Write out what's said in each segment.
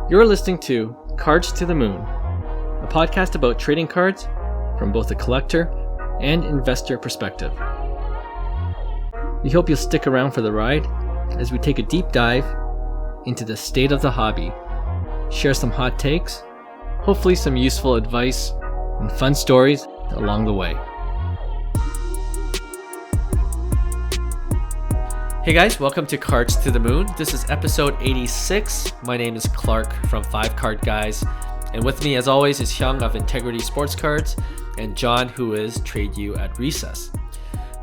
You're listening to Cards to the Moon, a podcast about trading cards from both a collector and investor perspective. We hope you'll stick around for the ride as we take a deep dive into the state of the hobby, share some hot takes, hopefully some useful advice, and fun stories along the way. Hey guys, welcome to Cards to the Moon. This is episode 86. My name is Clark from 5 Card Guys. And with me as always is Hyung of Integrity Sports Cards and John, who is Trade You at Recess.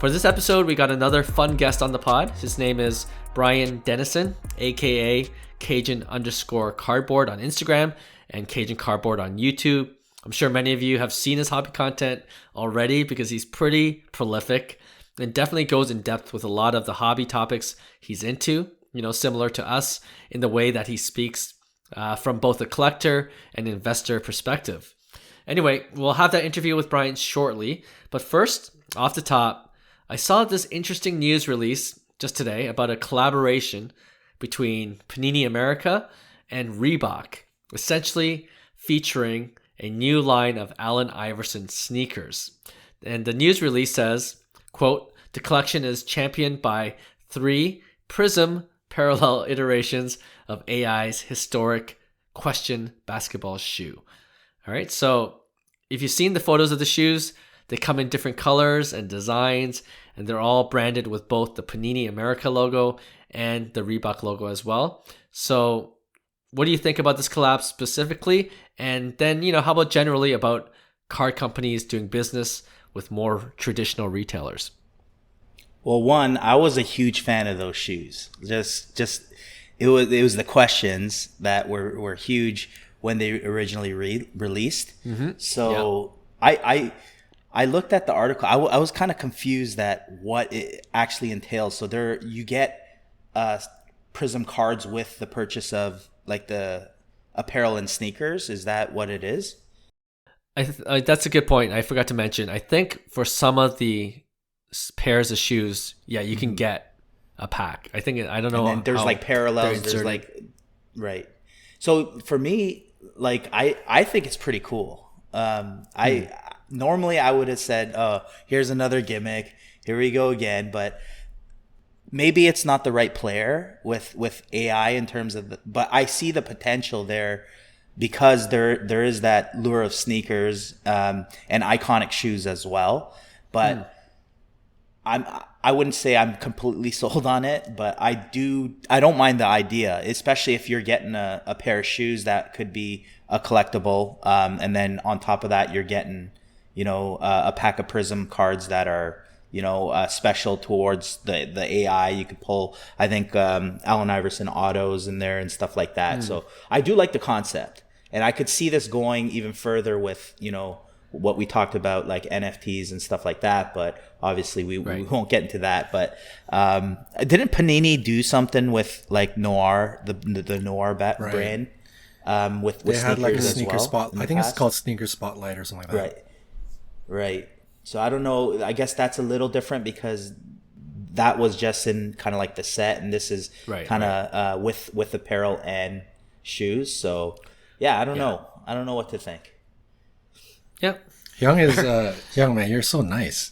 For this episode, we got another fun guest on the pod. His name is Bryan Denison, aka Cajun_cardboard on Instagram and Cajun Cardboard on YouTube. I'm sure many of you have seen his hobby content already because he's pretty prolific and definitely goes in depth with a lot of the hobby topics he's into, similar to us in the way that he speaks from both a collector and investor perspective. Anyway, we'll have that interview with Bryan shortly, but first, off the top, I saw this interesting news release just today about a collaboration between Panini America and Reebok, essentially featuring a new line of Allen Iverson sneakers. And the news release says, quote, "The collection is championed by 3 Prizm parallel iterations of AI's historic question basketball shoe." All right, so if you've seen the photos of the shoes, they come in different colors and designs, and they're all branded with both the Panini America logo and the Reebok logo as well. So what do you think about this collab specifically? And then, how about generally about card companies doing business with more traditional retailers? Well, one, I was a huge fan of those shoes. Just it was the questions that were huge when they originally released. Mm-hmm. So yeah. I looked at the article. I was kind of confused at what it actually entails. So you get Prizm cards with the purchase of like the apparel and sneakers. Is that what it is? That's a good point. I forgot to mention. I think for some of the pairs of shoes, you can get a pack. I don't know. And then there's like parallels. There's like, right. So for me, like I think it's pretty cool. Normally I would have said, "Oh, here's another gimmick. Here we go again." But maybe it's not the right player with AI in terms of. But I see the potential there. Because there is that lure of sneakers and iconic shoes as well, but I wouldn't say I'm completely sold on it, but I don't mind the idea, especially if you're getting a pair of shoes that could be a collectible, and then on top of that you're getting a pack of Prizm cards that are special towards the AI. You could pull, I think, Allen Iverson autos in there and stuff like that. So I do like the concept. And I could see this going even further with, what we talked about, like NFTs and stuff like that. But obviously we won't get into that. But didn't Panini do something with like Noir, the Noir brand? With they had like a sneaker spot. I think it's called Sneaker Spotlight or something like that. Right. So I don't know. I guess that's a little different because that was just in kind of like the set, and this is kind of with apparel and shoes. So yeah, I don't know. I don't know what to think. Yep. Hyung, man, you're so nice.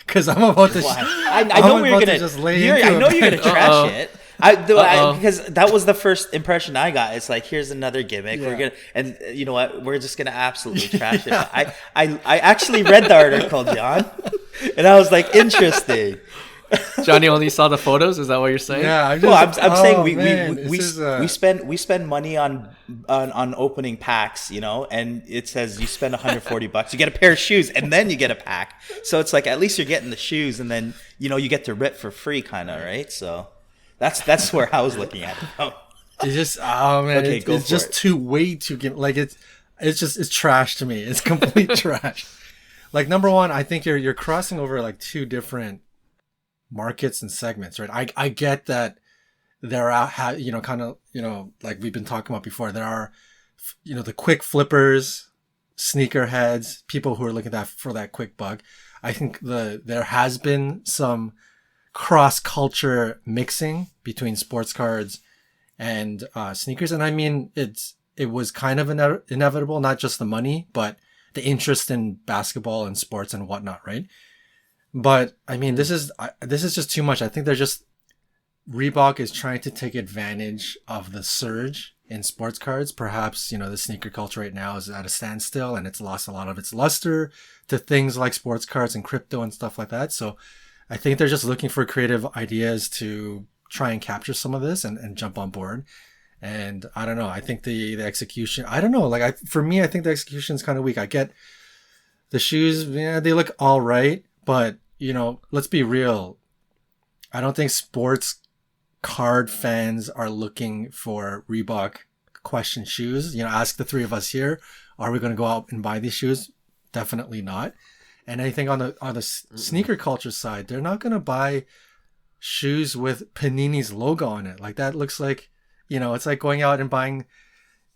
Because I'm about to. I know you're gonna just lay into I know you're gonna trash it. Because that was the first impression I got. It's like, here's another gimmick. Yeah. And you know what? We're just gonna absolutely trash it. I actually read the article, John, and I was like, interesting. Johnny only saw the photos. Is that what you're saying? Yeah. I'm saying we spend money on opening packs, and it says you spend $140, you get a pair of shoes, and then you get a pack. So it's like at least you're getting the shoes, and then you get to rip for free, kind of, right? So. That's where I was looking at it. It's just okay, it's just way too like it's trash to me. It's complete trash. Like, number one, I think you're crossing over like 2 different markets and segments, right? I get that there are kind of like we've been talking about before. There are the quick flippers, sneakerheads, people who are looking for that quick buck. I think there has been some cross-culture mixing between sports cards and sneakers. And I mean, it was kind of inevitable, not just the money, but the interest in basketball and sports and whatnot, right? But I mean, this is just too much. I think Reebok is trying to take advantage of the surge in sports cards. Perhaps, the sneaker culture right now is at a standstill and it's lost a lot of its luster to things like sports cards and crypto and stuff like that. So I think they're just looking for creative ideas to try and capture some of this and jump on board. And I don't know. I think the execution, I don't know. Like for me, I think the execution is kind of weak. I get the shoes. Yeah, they look all right, but let's be real. I don't think sports card fans are looking for Reebok question shoes. Ask the three of us here, are we going to go out and buy these shoes? Definitely not. And I think on the sneaker culture side, they're not going to buy shoes with Panini's logo on it. Like that looks like, it's like going out and buying,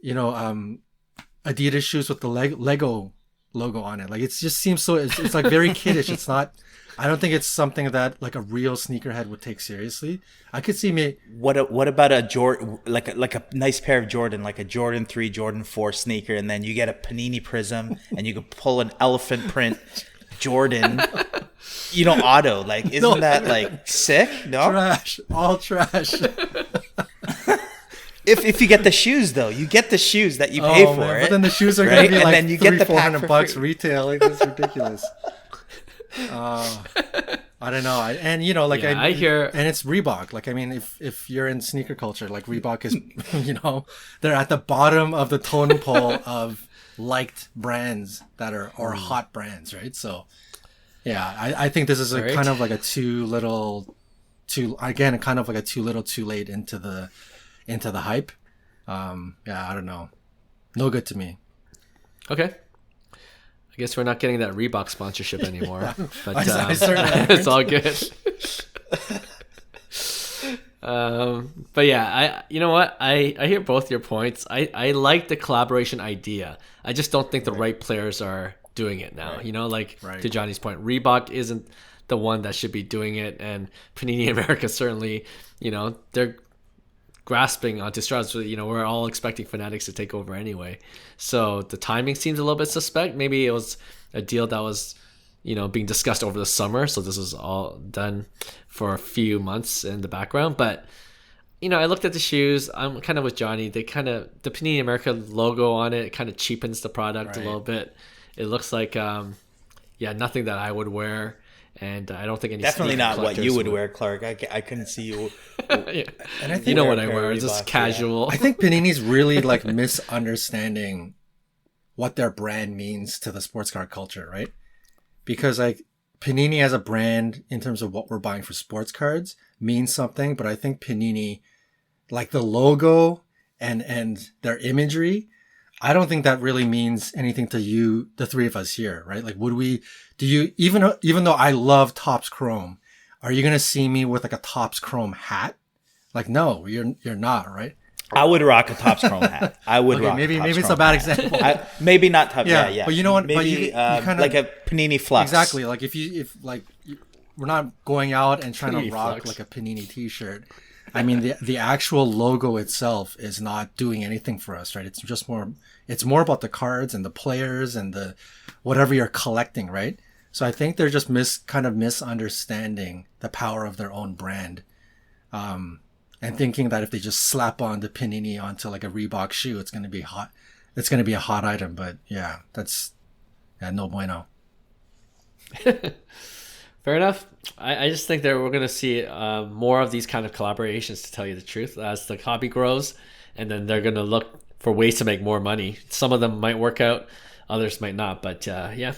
Adidas shoes with the Lego logo on it. Like it just seems so, it's like very kiddish. It's not, I don't think it's something that like a real sneakerhead would take seriously. I could see me. What about a Jordan, like a nice pair of Jordan, like a Jordan 3, Jordan 4 sneaker, and then you get a Panini Prizm and you can pull an elephant print Jordan, auto. Like, isn't that like sick? No, trash, all trash. If you get the shoes though, you get the shoes that you pay for it. But then the shoes are going to be like and then you get the $400 retail. Like, that's ridiculous. I don't know. I hear, and it's Reebok. Like, I mean, if you're in sneaker culture, like Reebok is, they're at the bottom of the totem pole of liked brands that are, or hot brands, right? So yeah, I think this is kind of like a too little, too little too late into the hype. Yeah, I don't know. No good to me. Okay. I guess we're not getting that Reebok sponsorship anymore. Yeah. But I certainly it's all good. But yeah, you know what? I hear both your points. I like the collaboration idea. I just don't think the right players are doing it now. To Johnny's point, Reebok isn't the one that should be doing it, and Panini America certainly, they're grasping onto straws. We're all expecting Fanatics to take over anyway. So the timing seems a little bit suspect. Maybe it was a deal that was, being discussed over the summer. So this was all done for a few months in the background. But, I looked at the shoes. I'm kind of with Johnny. The Panini America logo on it kind of cheapens the product a little bit. It looks like, nothing that I would wear. And I don't think any definitely not what you would wear, Clark. I couldn't see you. Yeah. And I think what I wear is just casual. I think Panini's really like misunderstanding what their brand means to the sports card culture, right? Because like Panini as a brand in terms of what we're buying for sports cards means something, but I think Panini, like the logo and their imagery, I don't think that really means anything to you, the three of us here, right? Like, even though I love Topps Chrome, are you going to see me with like a Topps Chrome hat? Like, no, you're not, right? I would rock a Topps Chrome hat. I would rock maybe a Topps it's Chrome a bad hat. example. Maybe not Topps. Yeah. But you know what? Maybe but you kind of like a Panini Flux. Exactly. Like we're not going out and trying to rock Flux. like a Panini t-shirt. I mean, the actual logo itself is not doing anything for us, right? It's more about the cards and the players and the whatever you're collecting, right? So I think they're just misunderstanding the power of their own brand, and thinking that if they just slap on the Panini onto like a Reebok shoe, it's going to be hot. It's going to be a hot item. But yeah, that's no bueno. Fair enough. I just think that we're going to see more of these kind of collaborations, to tell you the truth, as the hobby grows, and then they're going to look for ways to make more money. Some of them might work out, others might not. But I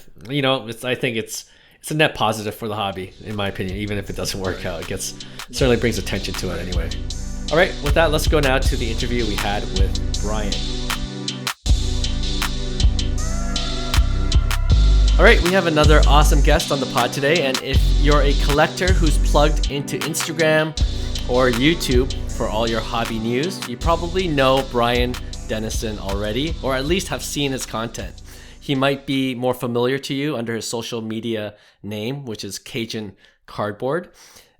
think it's a net positive for the hobby, in my opinion. Even if it doesn't work out, it certainly brings attention to it anyway. All right, with that, let's go now to the interview we had with Bryan. All right, we have another awesome guest on the pod today, and if you're a collector who's plugged into Instagram or YouTube for all your hobby news, you probably know Bryan Denison already, or at least have seen his content. He might be more familiar to you under his social media name, which is Cajun Cardboard.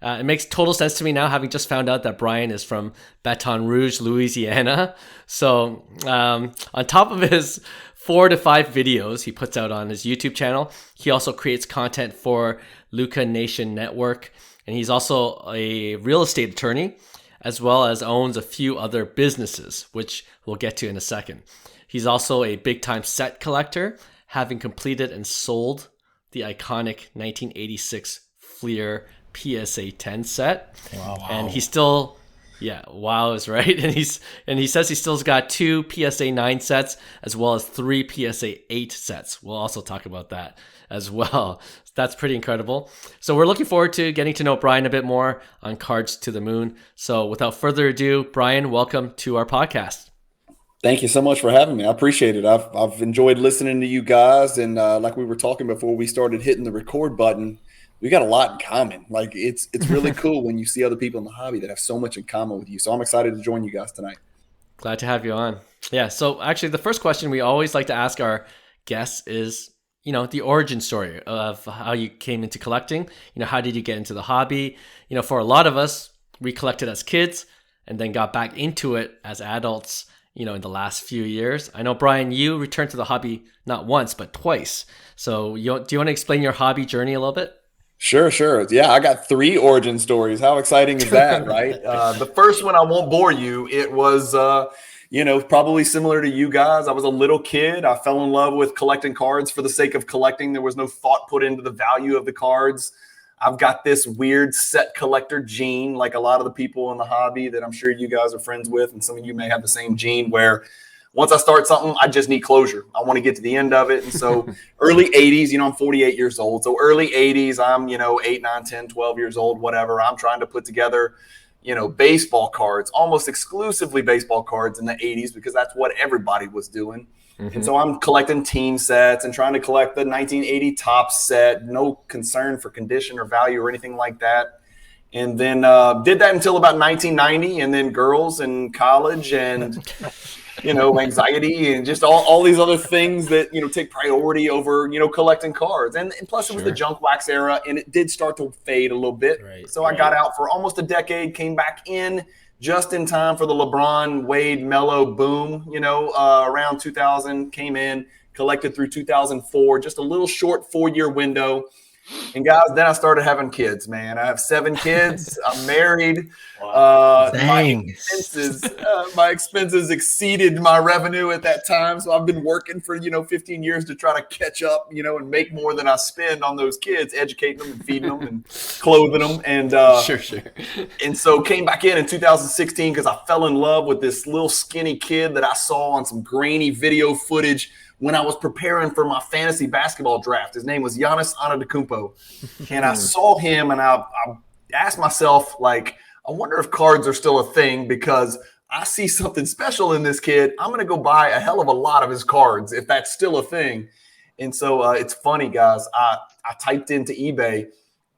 It makes total sense to me now, having just found out that Bryan is from Baton Rouge, Louisiana. So on top of his 4 to 5 videos he puts out on his YouTube channel, he also creates content for Luca Nation Network. And he's also a real estate attorney, as well as owns a few other businesses, which we'll get to in a second. He's also a big-time set collector, having completed and sold the iconic 1986 Fleer PSA 10 set. Wow. And he still, wow is right. And he says he still's got 2 PSA 9 sets, as well as 3 PSA 8 sets. We'll also talk about that as well. That's pretty incredible. So we're looking forward to getting to know Bryan a bit more on Cards to the Moon. So without further ado, Bryan, welcome to our podcast. Thank you so much for having me. I appreciate it. I've enjoyed listening to you guys, and like we were talking before we started hitting the record button, we got a lot in common. Like it's really cool when you see other people in the hobby that have so much in common with you. So I'm excited to join you guys tonight. Glad to have you on. Yeah. So actually, the first question we always like to ask our guests is, the origin story of how you came into collecting. How did you get into the hobby? For a lot of us, we collected as kids and then got back into it as adults, in the last few years. I know, Bryan, you returned to the hobby not once, but twice. So do you want to explain your hobby journey a little bit? Sure. Yeah, I got 3 origin stories. How exciting is that, right? The first one, I won't bore you. It was, probably similar to you guys. I was a little kid. I fell in love with collecting cards for the sake of collecting. There was no thought put into the value of the cards. I've got this weird set collector gene, like a lot of the people in the hobby that I'm sure you guys are friends with, and some of you may have the same gene where once I start something, I just need closure. I want to get to the end of it. And so early 80s, I'm 48 years old. So early 80s, I'm, 8, 9, 10, 12 years old, whatever. I'm trying to put together, baseball cards, almost exclusively baseball cards in the 80s, because that's what everybody was doing. Mm-hmm. And so I'm collecting team sets and trying to collect the 1980 Topps set, no concern for condition or value or anything like that. And then did that until about 1990, and then girls and college and, anxiety and just all these other things that, take priority over, collecting cards. And plus it was the junk wax era, and it did start to fade a little bit. So I got out for almost a decade, came back in just in time for the LeBron, Wade, Melo boom, around 2000, came in, collected through 2004, just a little short 4-year window. And guys, then I started having kids, man. I have 7 kids. I'm married. My expenses exceeded my revenue at that time. So I've been working for, 15 years to try to catch up, and make more than I spend on those kids, educating them and feeding them and clothing them. And sure. And so came back in 2016 because I fell in love with this little skinny kid that I saw on some grainy video footage when I was preparing for my fantasy basketball draft. His name was Giannis Antetokounmpo. And I saw him, and I asked myself, I wonder if cards are still a thing, because I see something special in this kid. I'm going to go buy a hell of a lot of his cards if that's still a thing. And so it's funny, guys. I typed into eBay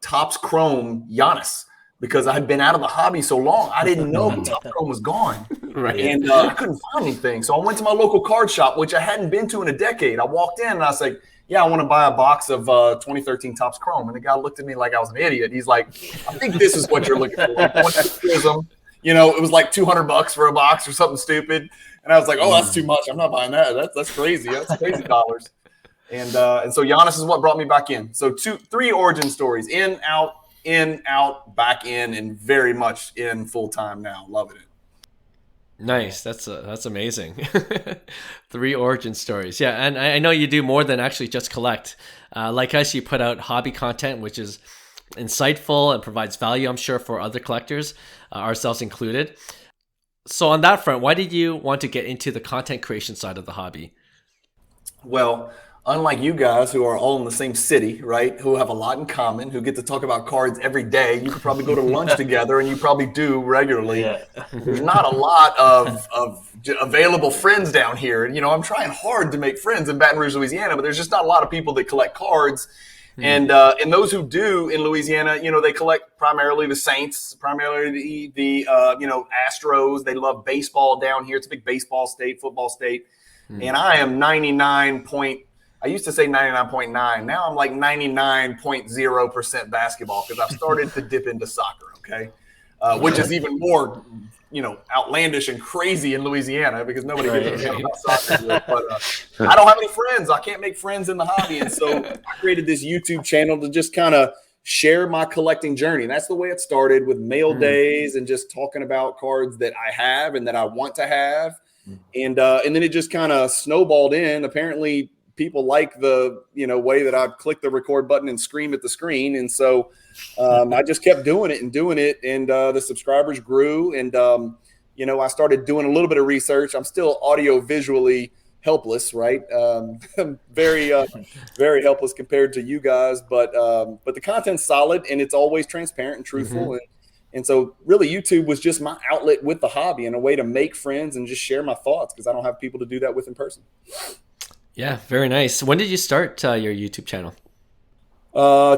Topps Chrome Giannis, because I had been out of the hobby so long. I didn't know Topps Chrome was gone. Right. And I couldn't find anything. So I went to my local card shop, which I hadn't been to in a decade. I walked in and I was like, yeah, I want to buy a box of 2013 Topps Chrome. And the guy looked at me like I was an idiot. He's like, I think this is what you're looking for. Prizm. It was like $200 for a box or something stupid. And I was like, oh, that's too much. I'm not buying that. That's crazy. That's crazy dollars. And so Giannis is what brought me back in. So 3 origin stories: in, out, back in, and very much in full time now. Loving it. Nice. That's amazing. 3 origin stories. Yeah. And I know you do more than actually just collect. Like us, you put out hobby content, which is insightful and provides value, I'm sure, for other collectors, ourselves included. So on that front, why did you want to get into the content creation side of the hobby? Well, unlike you guys who are all in the same city, right, who have a lot in common, who get to talk about cards every day, you could probably go to lunch together, and you probably do regularly. Yeah. There's not a lot of available friends down here. I'm trying hard to make friends in Baton Rouge, Louisiana, but there's just not a lot of people that collect cards. And those who do in Louisiana, they collect primarily the Saints, primarily the Astros. They love baseball down here. It's a big baseball state, football state. And I am I used to say 99.9. Now I'm like 99.0% basketball because I've started to dip into soccer, okay? Which is even more, outlandish and crazy in Louisiana because nobody gives a shit about soccer. But I don't have any friends. I can't make friends in the hobby. And so I created this YouTube channel to just kind of share my collecting journey. And that's the way it started, with mail days and just talking about cards that I have and that I want to have. And then it just kind of snowballed in. Apparently people like the, way that I click the record button and scream at the screen. And so I just kept doing it. And the subscribers grew. And, I started doing a little bit of research. I'm still audio visually helpless, right? Very helpless compared to you guys, but the content's solid and it's always transparent and truthful. And so really YouTube was just my outlet with the hobby and a way to make friends and just share my thoughts because I don't have people to do that with in person. Yeah, very nice. When did you start your YouTube channel?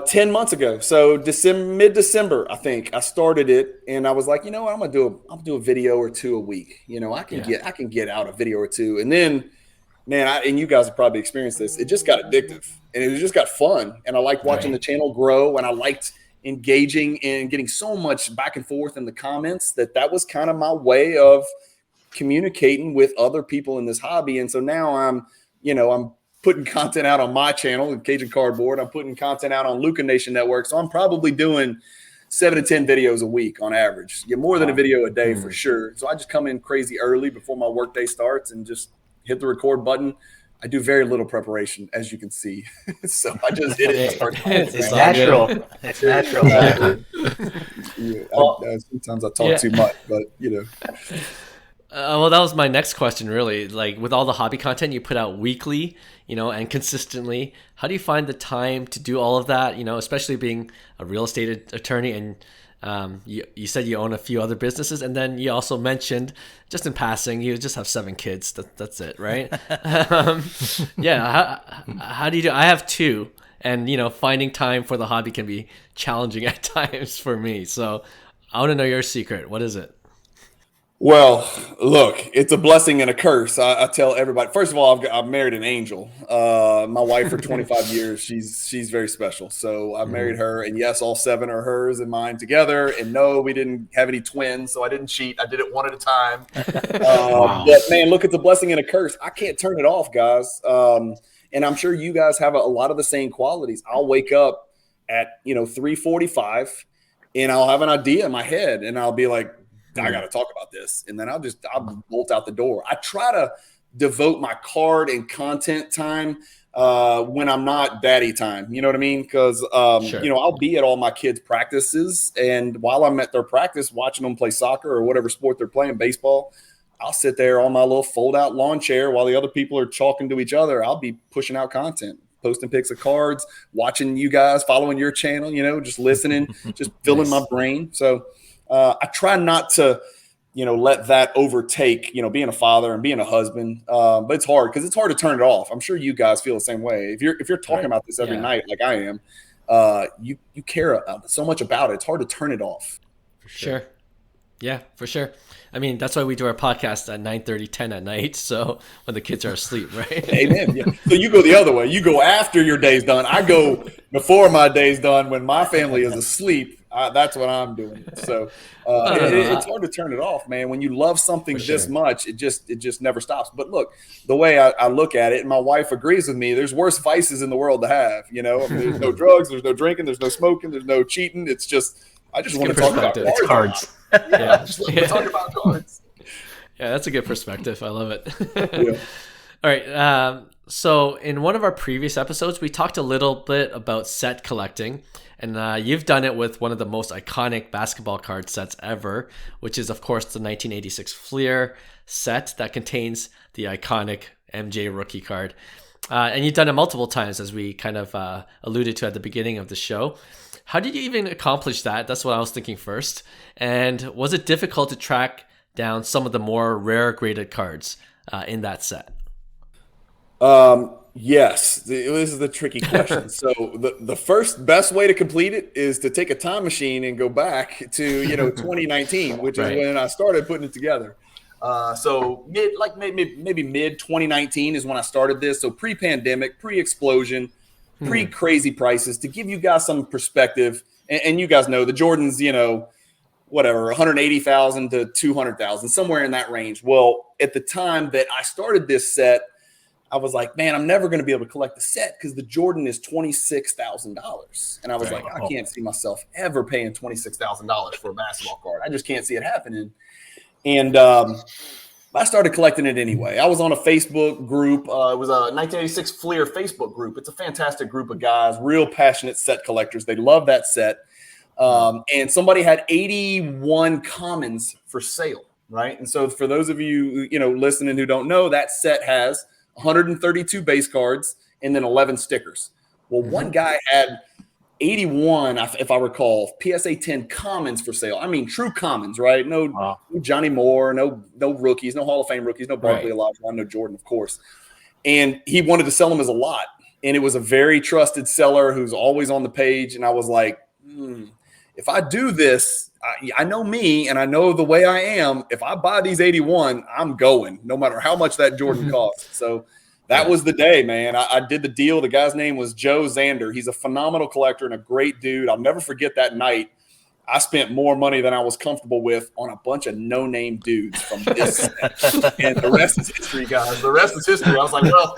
10 months ago. So mid-December, I think I started it, and I was like, I'm gonna do a video or two a week. I can get out a video or two. And then, man, and you guys have probably experienced this, it just got addictive and it just got fun. And I liked watching the channel grow, and I liked engaging and getting so much back and forth in the comments that was kind of my way of communicating with other people in this hobby. And so now I'm putting content out on my channel, Cajun Cardboard. I'm putting content out on Luca Nation Network. So I'm probably doing 7 to 10 videos a week on average. More than a video a day for sure. So I just come in crazy early before my workday starts and just hit the record button. I do very little preparation, as you can see. So I just hit it. It's natural. It's natural. Sometimes I talk too much, but well, that was my next question, really. Like, with all the hobby content you put out weekly, and consistently, how do you find the time to do all of that? Especially being a real estate attorney, and you said you own a few other businesses, and then you also mentioned, just in passing, you just have 7 kids. That's it, right? How do you do? I have 2, and finding time for the hobby can be challenging at times for me. So I want to know your secret. What is it? Well, look, it's a blessing and a curse. I tell everybody. First of all, I've married an angel. My wife for 25 years. She's very special. So I married her, and yes, all 7 are hers and mine together. And no, we didn't have any twins, so I didn't cheat. I did it one at a time. But man, look, it's a blessing and a curse. I can't turn it off, guys. And I'm sure you guys have a lot of the same qualities. I'll wake up at 3:45, and I'll have an idea in my head, and I'll be like, I got to talk about this. And then I'll bolt out the door. I try to devote my card and content time when I'm not daddy time. You know what I mean? Because, I'll be at all my kids' practices. And while I'm at their practice, watching them play soccer or whatever sport they're playing, baseball, I'll sit there on my little fold out lawn chair while the other people are talking to each other. I'll be pushing out content, posting pics of cards, watching you guys, following your channel, just listening, just filling my brain. So, I try not to, let that overtake, being a father and being a husband. But it's hard because it's hard to turn it off. I'm sure you guys feel the same way. If you're talking about this every night, like I am, you care so much about it. It's hard to turn it off. For sure. Yeah, for sure. I mean, that's why we do our podcast at 9:30, 10 at night. So when the kids are asleep, right? Amen. Yeah. So you go the other way. You go after your day's done. I go before my day's done when my family is asleep. That's what I'm doing. So it's hard to turn it off, man. When you love something this much, it just never stops. But look, the way I look at it, and my wife agrees with me, there's worse vices in the world to have. I mean, there's no drugs, there's no drinking, there's no smoking, there's no cheating. It's just I just want to talk about cards. Yeah, just want to talk about cards. Yeah, that's a good perspective. I love it. All right. So in one of our previous episodes, we talked a little bit about set collecting. And you've done it with one of the most iconic basketball card sets ever, which is, of course, the 1986 Fleer set that contains the iconic MJ rookie card. And you've done it multiple times, as we kind of alluded to at the beginning of the show. How did you even accomplish that? That's what I was thinking first. And was it difficult to track down some of the more rare graded cards in that set? Yes, this is the tricky question. So the first best way to complete it is to take a time machine and go back to 2019, which is when I started putting it together. So maybe mid 2019 is when I started this. So pre-pandemic, pre-explosion, pre-crazy prices. To give you guys some perspective, and you guys know the Jordans, whatever, 180,000 to 200,000, somewhere in that range. Well, at the time that I started this set, I was like, man, I'm never going to be able to collect the set because the Jordan is $26,000. And I was like, I can't see myself ever paying $26,000 for a basketball card. I just can't see it happening. And I started collecting it anyway. I was on a Facebook group. It was a 1986 Fleer Facebook group. It's a fantastic group of guys, real passionate set collectors. They love that set. And somebody had 81 commons for sale, right? And so for those of you, listening who don't know, that set has 132 base cards and then 11 stickers. Well, one guy had 81, if I recall, PSA 10 commons for sale. I mean, true commons, right? No Johnny Moore, no rookies, no Hall of Fame rookies, no Barkley, Elijah, no Jordan, of course. And he wanted to sell them as a lot. And it was a very trusted seller who's always on the page. And I was like, if I do this, I know me and I know the way I am. If I buy these 81, I'm going, no matter how much that Jordan costs. So that was the day, man. I did the deal. The guy's name was Joe Zander. He's a phenomenal collector and a great dude. I'll never forget that night. I spent more money than I was comfortable with on a bunch of no-name dudes from this set. And the rest is history, guys. The rest is history. I was like, well,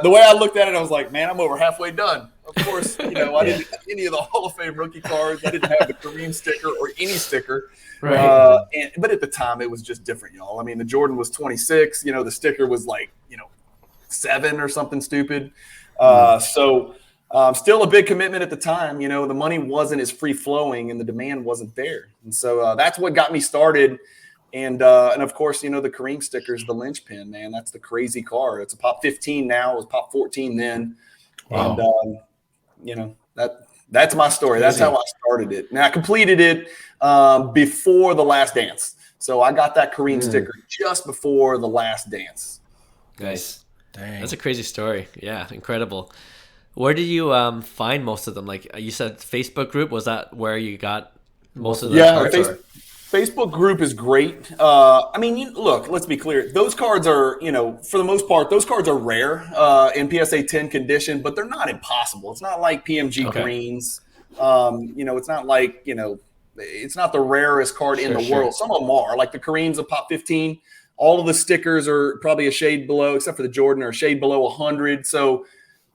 the way I looked at it, I was like, man, I'm over halfway done. Of course, I didn't have any of the Hall of Fame rookie cards. I didn't have the Kareem sticker or any sticker. Right. But at the time, it was just different, y'all. I mean, the Jordan was 26. The sticker was like, 7 or something stupid. So still a big commitment at the time. The money wasn't as free flowing and the demand wasn't there. And so that's what got me started. And of course, the Kareem stickers, the linchpin, man, that's the crazy card. It's a pop 15 now. It was pop 14 then. Wow. And, that's my story. That's how I started it. Now I completed it before The Last Dance. So I got that Kareem sticker just before The Last Dance. Nice. Dang. That's a crazy story. Yeah, incredible. Where did you find most of them? Like you said, Facebook group, was that where you got most of the cards? Facebook group is great. Look, let's be clear. Those cards are, for the most part, those cards are rare in PSA 10 condition, but they're not impossible. It's not like PMG greens. It's not like, it's not the rarest card in the world. Some of them are. Like the Kareem's a pop 15. All of the stickers are probably a shade below, except for the Jordan, are a shade below 100. So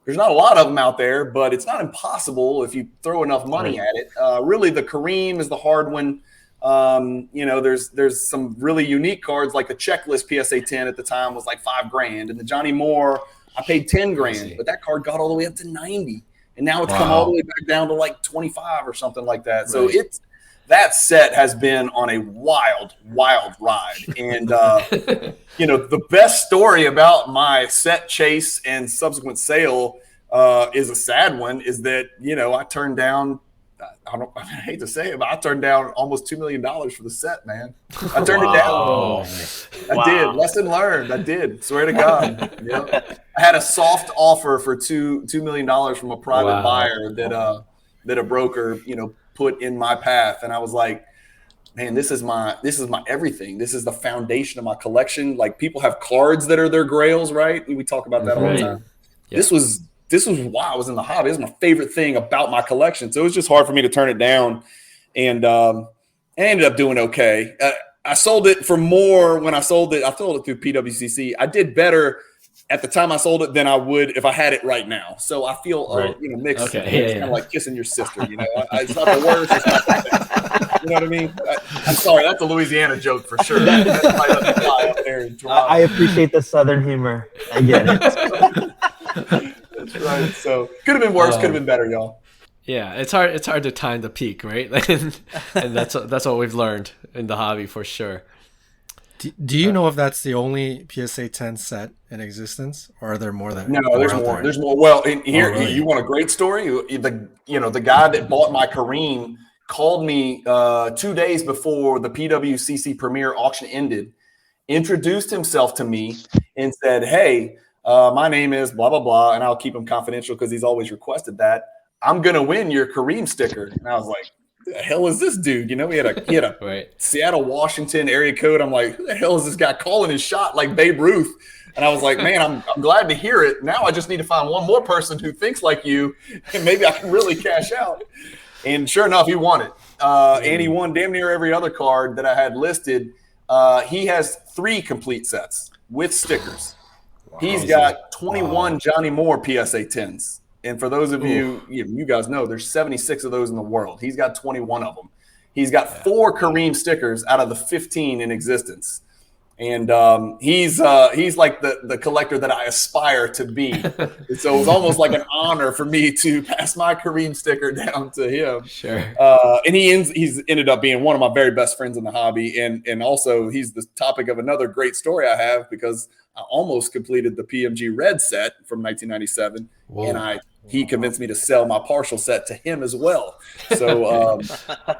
there's not a lot of them out there, but it's not impossible if you throw enough money at it. Really, the Kareem is the hard one. There's some really unique cards, like the Checklist PSA 10 at the time was like $5,000, and the Johnny Moore I paid $10,000, but that card got all the way up to 90, and now it's come all the way back down to like 25 or something like that. So that set has been on a wild ride. And, the best story about my set chase and subsequent sale is a sad one, is that, I turned down, I hate to say it, but I turned down almost $2 million for the set, man. I turned it down. I did. Lesson learned. I did. Swear to God. I had a soft offer for $2 million from a private buyer that a broker, put in my path, and I was like, man, this is my everything. This is the foundation of my collection. Like, people have cards that are their grails, right? We talk about that all the time. Yeah. This was why I was in the hobby. This is my favorite thing about my collection. So it was just hard for me to turn it down, and I ended up doing okay. I sold it for more when I sold it. I sold it through PWCC. I did better at the time I sold it than I would if I had it right now. So I feel mixed. Okay. It's kind of like kissing your sister. It's not the worst. It's not the best. You know what I mean? I'm sorry, that's a Louisiana joke for sure. That's up there in Toronto. I appreciate the Southern humor. I get it. That's right. So could have been worse. Could have been better, y'all. Yeah, it's hard to time the peak, right? and that's what we've learned in the hobby for sure. Do you know if that's the only PSA 10 set in existence, or are there more than? No, there's more. There's more. Well, really? You want a great story? The guy that bought my Kareem called me 2 days before the PWCC Premier auction ended, introduced himself to me, and said, "Hey, my name is blah blah blah," and I'll keep him confidential because he's always requested that. I'm gonna win your Kareem sticker, and I was like, the hell is this dude? You know, he had a right. Seattle, Washington area code. I'm like, who the hell is this guy calling his shot like Babe Ruth? And I was like, man, I'm glad to hear it. Now I just need to find one more person who thinks like you, and maybe I can really cash out. And sure enough, he won it. And he won damn near every other card that I had listed. He has 3 complete sets with stickers. Wow. He's got 21 Johnny Moore PSA 10s. And for those of you guys know, there's 76 of those in the world. He's got 21 of them. He's got 4 Kareem stickers out of the 15 in existence. And he's like the collector that I aspire to be. And so it was almost like an honor for me to pass my Kareem sticker down to him. Sure. And he's ended up being one of my very best friends in the hobby. And also he's the topic of another great story I have, because I almost completed the PMG Red set from 1997. Whoa. And he convinced me to sell my partial set to him as well. So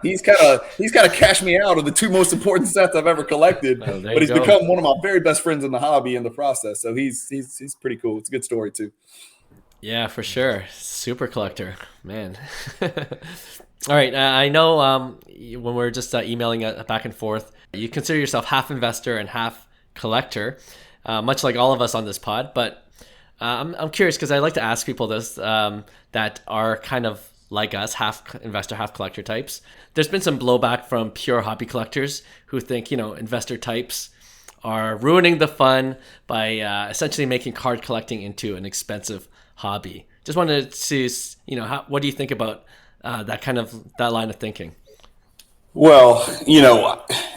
he's kind of cashed me out of the 2 most important sets I've ever collected. Oh, but he's become one of my very best friends in the hobby in the process. So he's pretty cool. It's a good story too. Yeah, for sure. Super collector, man. All right. I know when we're just emailing back and forth, you consider yourself half investor and half collector, much like all of us on this pod. But I'm curious, because I like to ask people this that are kind of like us, half investor, half collector types. There's been some blowback from pure hobby collectors who think, investor types are ruining the fun by essentially making card collecting into an expensive hobby. Just wanted to see, what do you think about that line of thinking? Well,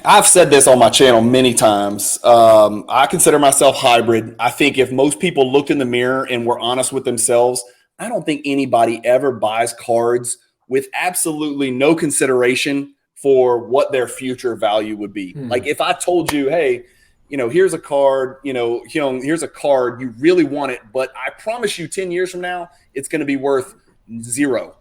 I've said this on my channel many times. I consider myself hybrid. I think if most people looked in the mirror and were honest with themselves, I don't think anybody ever buys cards with absolutely no consideration for what their future value would be. Like if I told you, hey, here's a card, Hyung, here's a card, you really want it, but I promise you 10 years from now, it's going to be worth 0.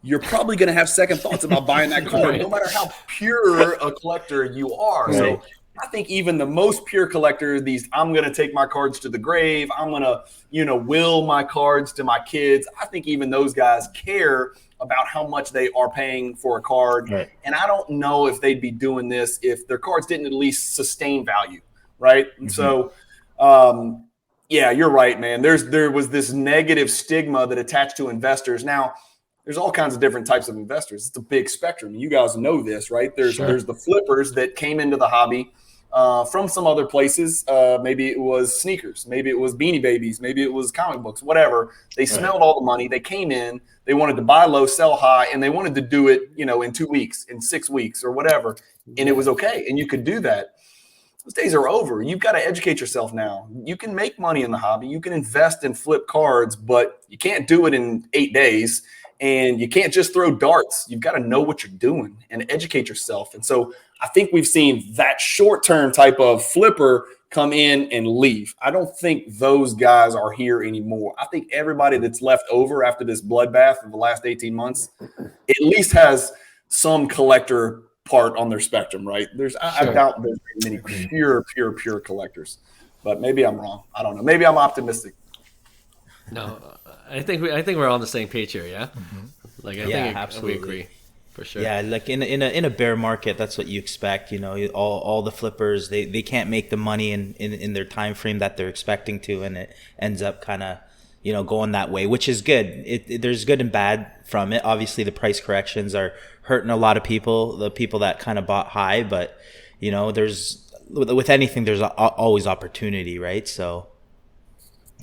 You're probably going to have second thoughts about buying that card, no matter how pure a collector you are. Right. So I think even the most pure collector, I'm going to take my cards to the grave, I'm going to, will my cards to my kids. I think even those guys care about how much they are paying for a card. Right. And I don't know if they'd be doing this if their cards didn't at least sustain value. Right. Mm-hmm. So, yeah, you're right, man. There was this negative stigma that attached to investors. Now, there's all kinds of different types of investors. It's a big spectrum. You guys know this, right? There's the flippers that came into the hobby from some other places. Maybe it was sneakers. Maybe it was Beanie Babies. Maybe it was comic books, whatever. They smelled all the money. They came in. They wanted to buy low, sell high, and they wanted to do it, in 2 weeks, in 6 weeks or whatever. And it was okay. And you could do that. Those days are over. You've got to educate yourself now. You can make money in the hobby. You can invest and flip cards, but you can't do it in 8 days. And you can't just throw darts. You've got to know what you're doing and educate yourself. And so I think we've seen that short-term type of flipper come in and leave. I don't think those guys are here anymore. I think everybody that's left over after this bloodbath of the last 18 months at least has some collector part on their spectrum, right? I doubt there's many pure collectors. But maybe I'm wrong. I don't know. Maybe I'm optimistic. No, I think we're on the same page here. Yeah, I think absolutely. We agree for sure. Yeah, like in a bear market, that's what you expect. All the flippers they can't make the money in their time frame that they're expecting to, and it ends up kind of going that way, which is good. There's good and bad from it. Obviously, the price corrections are hurting a lot of people, the people that kind of bought high, but there's with anything there's always opportunity, right? So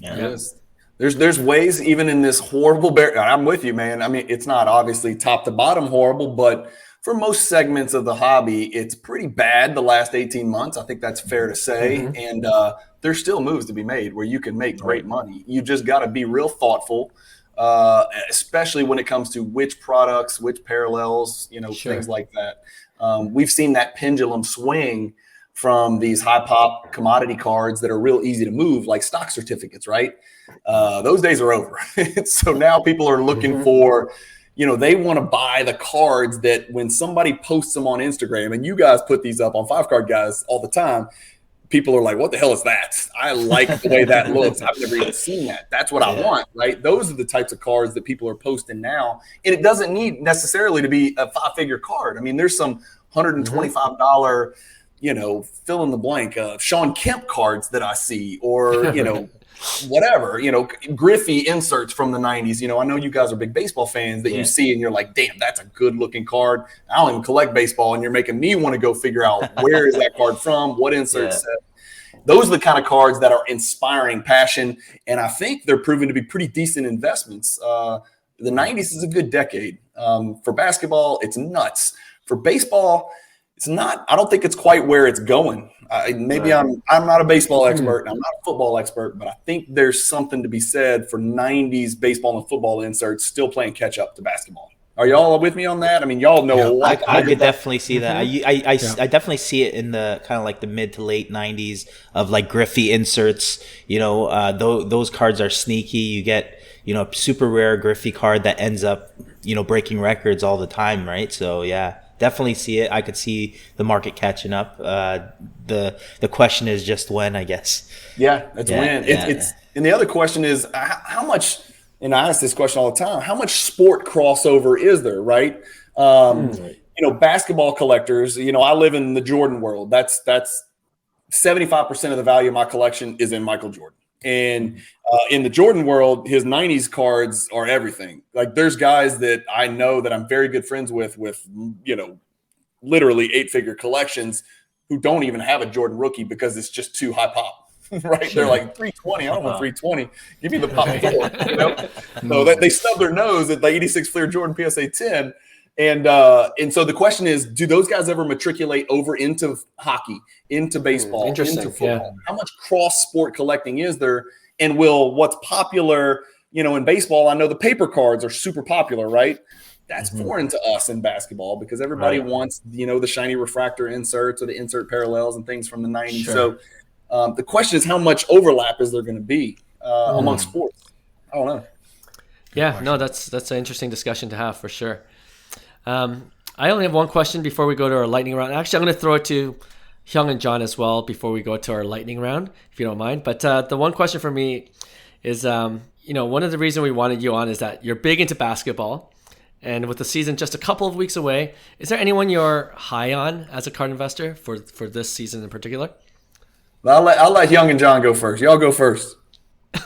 yeah. Yes. There's ways even in this horrible bear. I'm with you, man. I mean, it's not obviously top to bottom horrible, but for most segments of the hobby, it's pretty bad the last 18 months. I think that's fair to say. Mm-hmm. And there's still moves to be made where you can make great money. You just got to be real thoughtful, especially when it comes to which products, which parallels, things like that. We've seen that pendulum swing from these high pop commodity cards that are real easy to move, like stock certificates, right? Those days are over. So now people are looking for, they want to buy the cards that when somebody posts them on Instagram, and you guys put these up on 5 Card Guys all the time, people are like, what the hell is that? I like the way that looks. I've never even seen that. That's what I want, right? Those are the types of cards that people are posting now. And it doesn't need necessarily to be a 5-figure card. I mean, there's some $125, fill in the blank, Sean Kemp cards that I see, or, whatever, Griffey inserts from the 90s. I know you guys are big baseball fans that you see and you're like, damn, that's a good looking card. I don't even collect baseball, and you're making me want to go figure out where is that card from, what insert set. Those are the kind of cards that are inspiring passion, and I think they're proving to be pretty decent investments. The 90s is a good decade. For basketball, it's nuts. For baseball, it's not. I don't think it's quite where it's going. I'm not a baseball expert, and I'm not a football expert, but I think there's something to be said for 90s baseball and football inserts still playing catch up to basketball. Are y'all with me on that? I mean, y'all know a lot. I could definitely see that. I definitely see it in the kind of like the mid to late 90s of like Griffey inserts. Those cards are sneaky. You get super rare Griffey card that ends up breaking records all the time, right? So yeah. Definitely see it. I could see the market catching up. The question is just when, I guess. Yeah, it's when. It's and the other question is how much. And I ask this question all the time: how much sport crossover is there? Right. Basketball collectors. I live in the Jordan world. That's 75% of the value of my collection is in Michael Jordan. And in the Jordan world, his 90s cards are everything. Like, there's guys that I know that I'm very good friends with literally 8-figure collections who don't even have a Jordan rookie because it's just too high pop, right? Sure. They're like 320. I don't want 320. Give me the pop 4, So they stub their nose at the 86 Fleer Jordan PSA 10. And so the question is, do those guys ever matriculate over into hockey, into baseball, into football? Yeah. How much cross-sport collecting is there? And will what's popular, in baseball, I know the paper cards are super popular, right? That's foreign to us in basketball because everybody wants, the shiny refractor inserts or the insert parallels and things from the 90s. Sure. So the question is, how much overlap is there going to be among sports? I don't know. Yeah, no, that's an interesting discussion to have for sure. I only have one question before we go to our lightning round. Actually, I'm going to throw it to Hyung and John as well before we go to our lightning round, if you don't mind. But the one question for me is, one of the reasons we wanted you on is that you're big into basketball. And with the season just a couple of weeks away, is there anyone you're high on as a card investor for this season in particular? Well, I'll let Hyung and John go first. Y'all go first.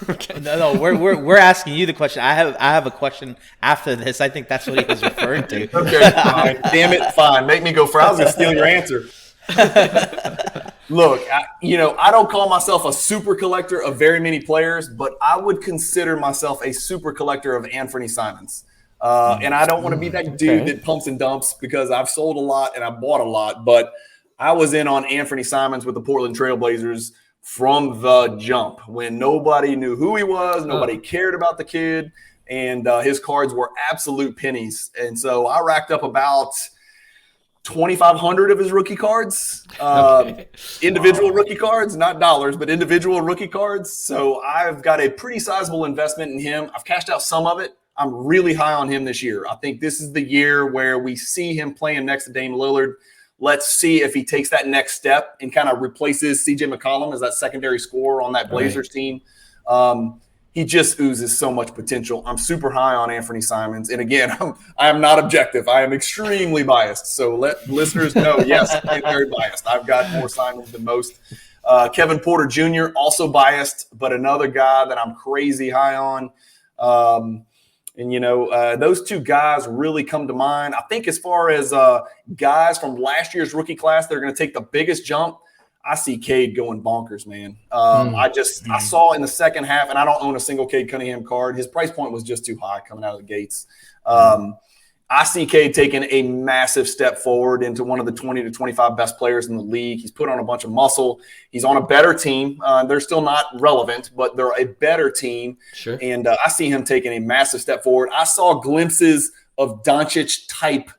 Okay. No, we're asking you the question. I have a question after this. I think that's what he was referring to. Okay, fine. Damn it, fine. Make me go first. I was gonna steal your answer. Look, I don't call myself a super collector of very many players, but I would consider myself a super collector of Anthony Simons. And I don't want to be that dude that pumps and dumps because I've sold a lot and I bought a lot, but I was in on Anthony Simons with the Portland Trail Blazers from the jump when nobody knew who he was, nobody cared about the kid, and his cards were absolute pennies. And so I racked up about 2,500 of his rookie cards, individual rookie cards, not dollars, but individual rookie cards. So I've got a pretty sizable investment in him. I've cashed out some of it. I'm really high on him this year. I think this is the year where we see him playing next to Dame Lillard. Let's see if he takes that next step and kind of replaces C.J. McCollum as that secondary scorer on that Blazers team. He just oozes so much potential. I'm super high on Anthony Simons. And again, I am not objective. I am extremely biased. So let listeners know, yes, I'm very biased. I've got more Simons than most. Kevin Porter Jr., also biased, but another guy that I'm crazy high on. Those two guys really come to mind. I think as far as guys from last year's rookie class, they're going to take the biggest jump. I see Cade going bonkers, man. I saw in the second half, and I don't own a single Cade Cunningham card. His price point was just too high coming out of the gates. I see Cade taking a massive step forward into one of the 20 to 25 best players in the league. He's put on a bunch of muscle. He's on a better team. They're still not relevant, but they're a better team. Sure. And I see him taking a massive step forward. I saw glimpses of Doncic-type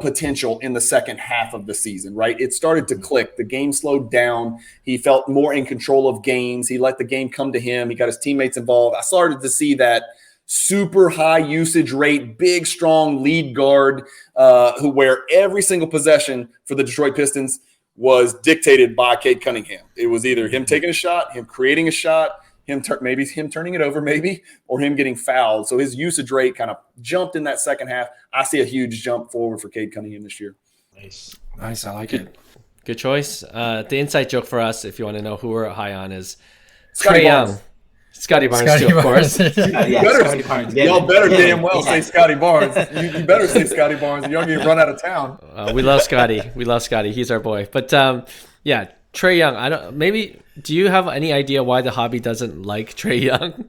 potential in the second half of the season, right? It started to click. The game slowed down. He felt more in control of games. He let the game come to him. He got his teammates involved. I started to see that super high usage rate, big, strong lead guard who wear every single possession for the Detroit Pistons was dictated by Cade Cunningham. It was either him taking a shot, him creating a shot, maybe him turning it over, or him getting fouled. So his usage rate kind of jumped in that second half. I see a huge jump forward for Cade Cunningham this year. Nice. I like it. Good choice. The inside joke for us, if you want to know who we're high on, is Trae Young. Scotty Barnes, too, of course. Y'all better damn well say Scotty Barnes. You better say Scotty Barnes. Young get run out of town. We love Scotty. He's our boy. But yeah, Trae Young. Do you have any idea why the hobby doesn't like Trae Young?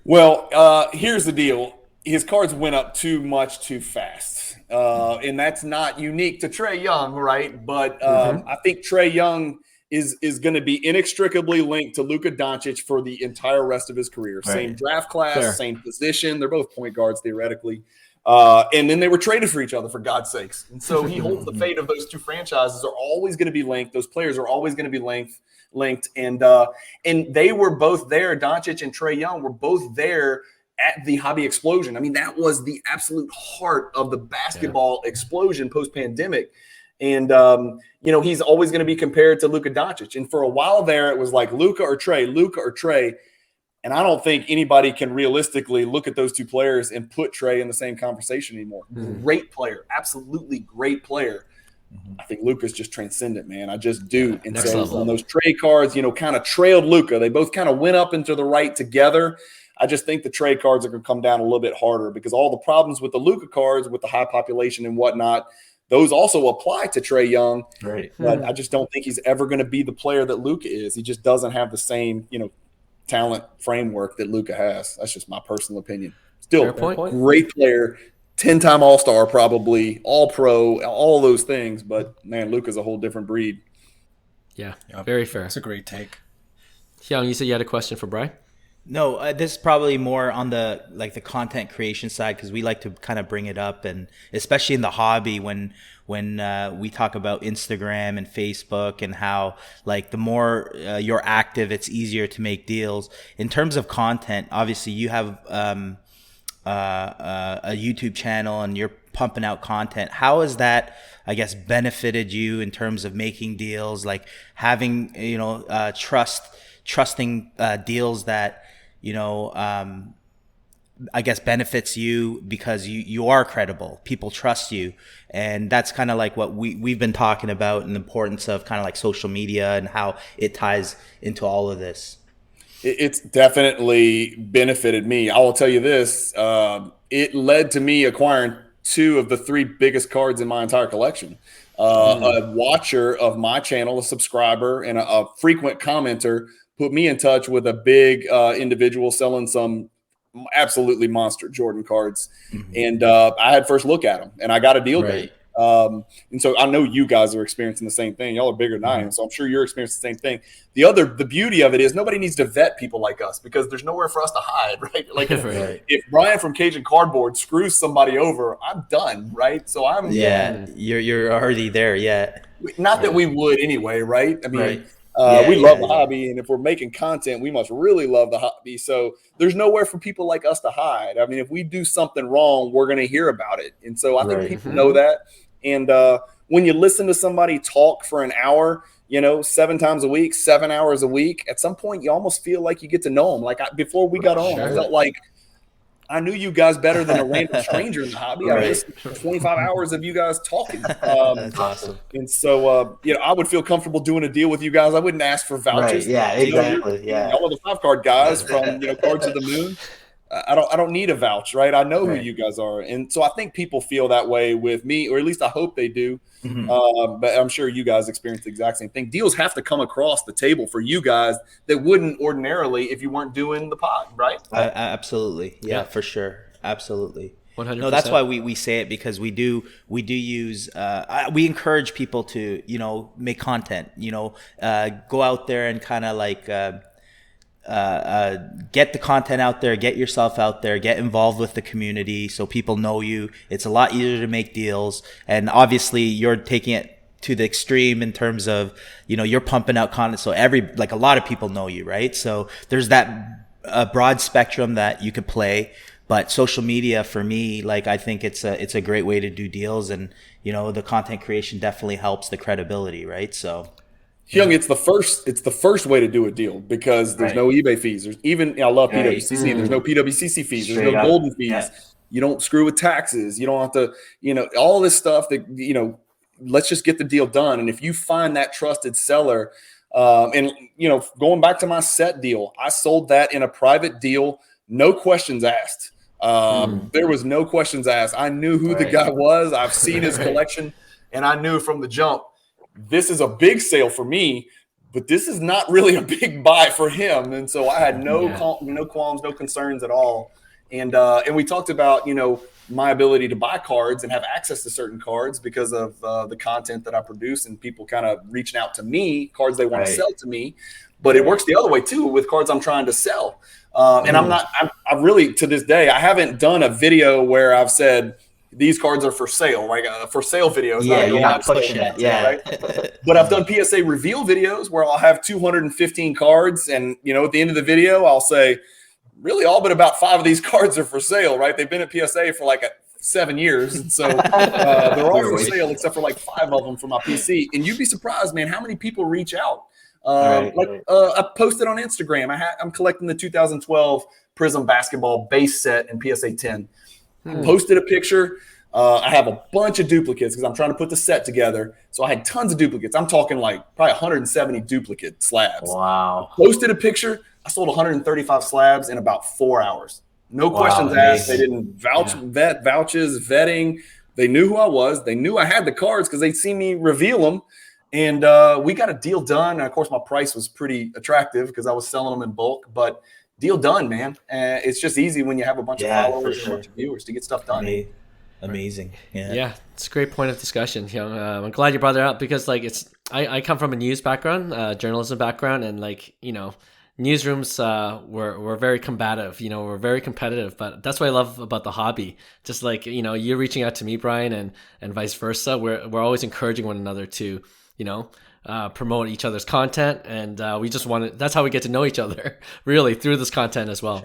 Well, here's the deal. His cards went up too fast. And that's not unique to Trae Young, right? But I think Trae Young is going to be inextricably linked to Luka Doncic for the entire rest of his career. Right. Same draft class, same position. They're both point guards theoretically. And then they were traded for each other, for God's sakes. And so he holds the fate of those two franchises are always going to be linked. Those players are always going to be linked. And they were both there. Doncic and Trae Young were both there at the hobby explosion. I mean, that was the absolute heart of the basketball explosion post-pandemic. And, he's always going to be compared to Luka Doncic. And for a while there, it was like Luka or Trae. And I don't think anybody can realistically look at those two players and put Trae in the same conversation anymore. Great player, absolutely great player. I think Luka's just transcendent, man. I just do. And so on those Trae cards, kind of trailed Luka. They both kind of went up into the right together. I just think the Trae cards are going to come down a little bit harder because all the problems with the Luka cards, with the high population and whatnot, those also apply to Trae Young. Right. But I just don't think he's ever going to be the player that Luka is. He just doesn't have the same, talent framework that Luka has. That's just my personal opinion. Still, great player, 10-time All-Star probably, All-Pro, all those things. But, man, Luka's a whole different breed. Yeah, very fair. That's a great take. Hyung, you said you had a question for Bryan? No, this is probably more on the content creation side because we like to kind of bring it up, and especially in the hobby when we talk about Instagram and Facebook and how the more you're active, it's easier to make deals. In terms of content, obviously you have a YouTube channel and you're pumping out content. How has that, I guess, benefited you in terms of making deals, like having trusting deals that I guess benefits you because you are credible. People trust you. And that's kind of like what we've been talking about, and the importance of kind of like social media and how it ties into all of this. It's definitely benefited me. I will tell you this. It led to me acquiring 2 of the 3 biggest cards in my entire collection. A watcher of my channel, a subscriber, and a frequent commenter put me in touch with a big individual selling some absolutely monster Jordan cards. And I had first look at them, and I got a deal date. And so I know you guys are experiencing the same thing. Y'all are bigger than I am, so I'm sure you're experiencing the same thing. The beauty of it is nobody needs to vet people like us because there's nowhere for us to hide, right? Like if Bryan from Cajun Cardboard screws somebody over, I'm done, right? So you're already there, Not that we would anyway, right? I mean, we love the hobby, and if we're making content, we must really love the hobby. So there's nowhere for people like us to hide. I mean, if we do something wrong, we're going to hear about it. And so I think people know that. And when you listen to somebody talk for an hour, 7 times a week, 7 hours a week, at some point you almost feel like you get to know them. Like before we got on, I felt like I knew you guys better than a random stranger in the hobby. I listened to 25 hours of you guys talking. That's awesome. And so, I would feel comfortable doing a deal with you guys. I wouldn't ask for vouchers. Right. Yeah, exactly. Y'all are the 5-card guys from Cards of the Moon. I don't need a vouch, right? I know who you guys are. And so I think people feel that way with me, or at least I hope they do. But I'm sure you guys experience the exact same thing. Deals have to come across the table for you guys that wouldn't ordinarily if you weren't doing the pod, right? Absolutely. Yeah, for sure. Absolutely. 100%. No, that's why we say it, because we do use we encourage people to make content, go out there and kind of like get the content out there, get yourself out there, get involved with the community so people know you. It's a lot easier to make deals, and obviously you're taking it to the extreme in terms of you're pumping out content so a lot of people know you, right? So there's that broad spectrum that you could play, But social media for me, like, I think it's a great way to do deals, and the content creation definitely helps the credibility, right? So Hyung, it's the first way to do a deal, because there's no eBay fees. There's I love PWCC. There's no PWCC fees. There's no golden fees. Yeah. You don't screw with taxes. You don't have to, all this stuff that, let's just get the deal done. And if you find that trusted seller, going back to my set deal, I sold that in a private deal, no questions asked. There was no questions asked. I knew who the guy was. I've seen his collection, and I knew from the jump, this is a big sale for me, but this is not really a big buy for him. And so I had no qualms, no concerns at all. And we talked about, my ability to buy cards and have access to certain cards because of the content that I produce, and people kind of reaching out to me, cards they want to sell to me. But it works the other way too with cards I'm trying to sell. And I really, to this day, I haven't done a video where I've said, these cards are for sale, like for sale videos. Yeah, you're not pushing it. Yeah. Right? But I've done PSA reveal videos where I'll have 215 cards, and at the end of the video, I'll say, really all but about 5 of these cards are for sale, right? They've been at PSA for like 7 years, and so they're all for sale except for like 5 of them for my PC. And you'd be surprised, man, how many people reach out. I posted on Instagram. I'm collecting the 2012 Prizm basketball base set in PSA 10. I posted a picture. I have a bunch of duplicates because I'm trying to put the set together. So I had tons of duplicates. I'm talking like probably 170 duplicate slabs. Wow. Posted a picture. I sold 135 slabs in about 4 hours. No questions asked. They didn't vouches, vetting. They knew who I was. They knew I had the cards because they'd seen me reveal them. And we got a deal done. And of course, my price was pretty attractive because I was selling them in bulk. But deal done, man. It's just easy when you have a bunch of followers and a bunch of viewers to get stuff done. Amazing. Yeah, it's a great point of discussion. I'm glad you brought that up because I come from a news background, journalism background, and newsrooms we're very combative. We're very competitive, but that's what I love about the hobby. Just like you're reaching out to me, Bryan, and vice versa. We're always encouraging one another to promote each other's content, and we just that's how we get to know each other really through this content as well.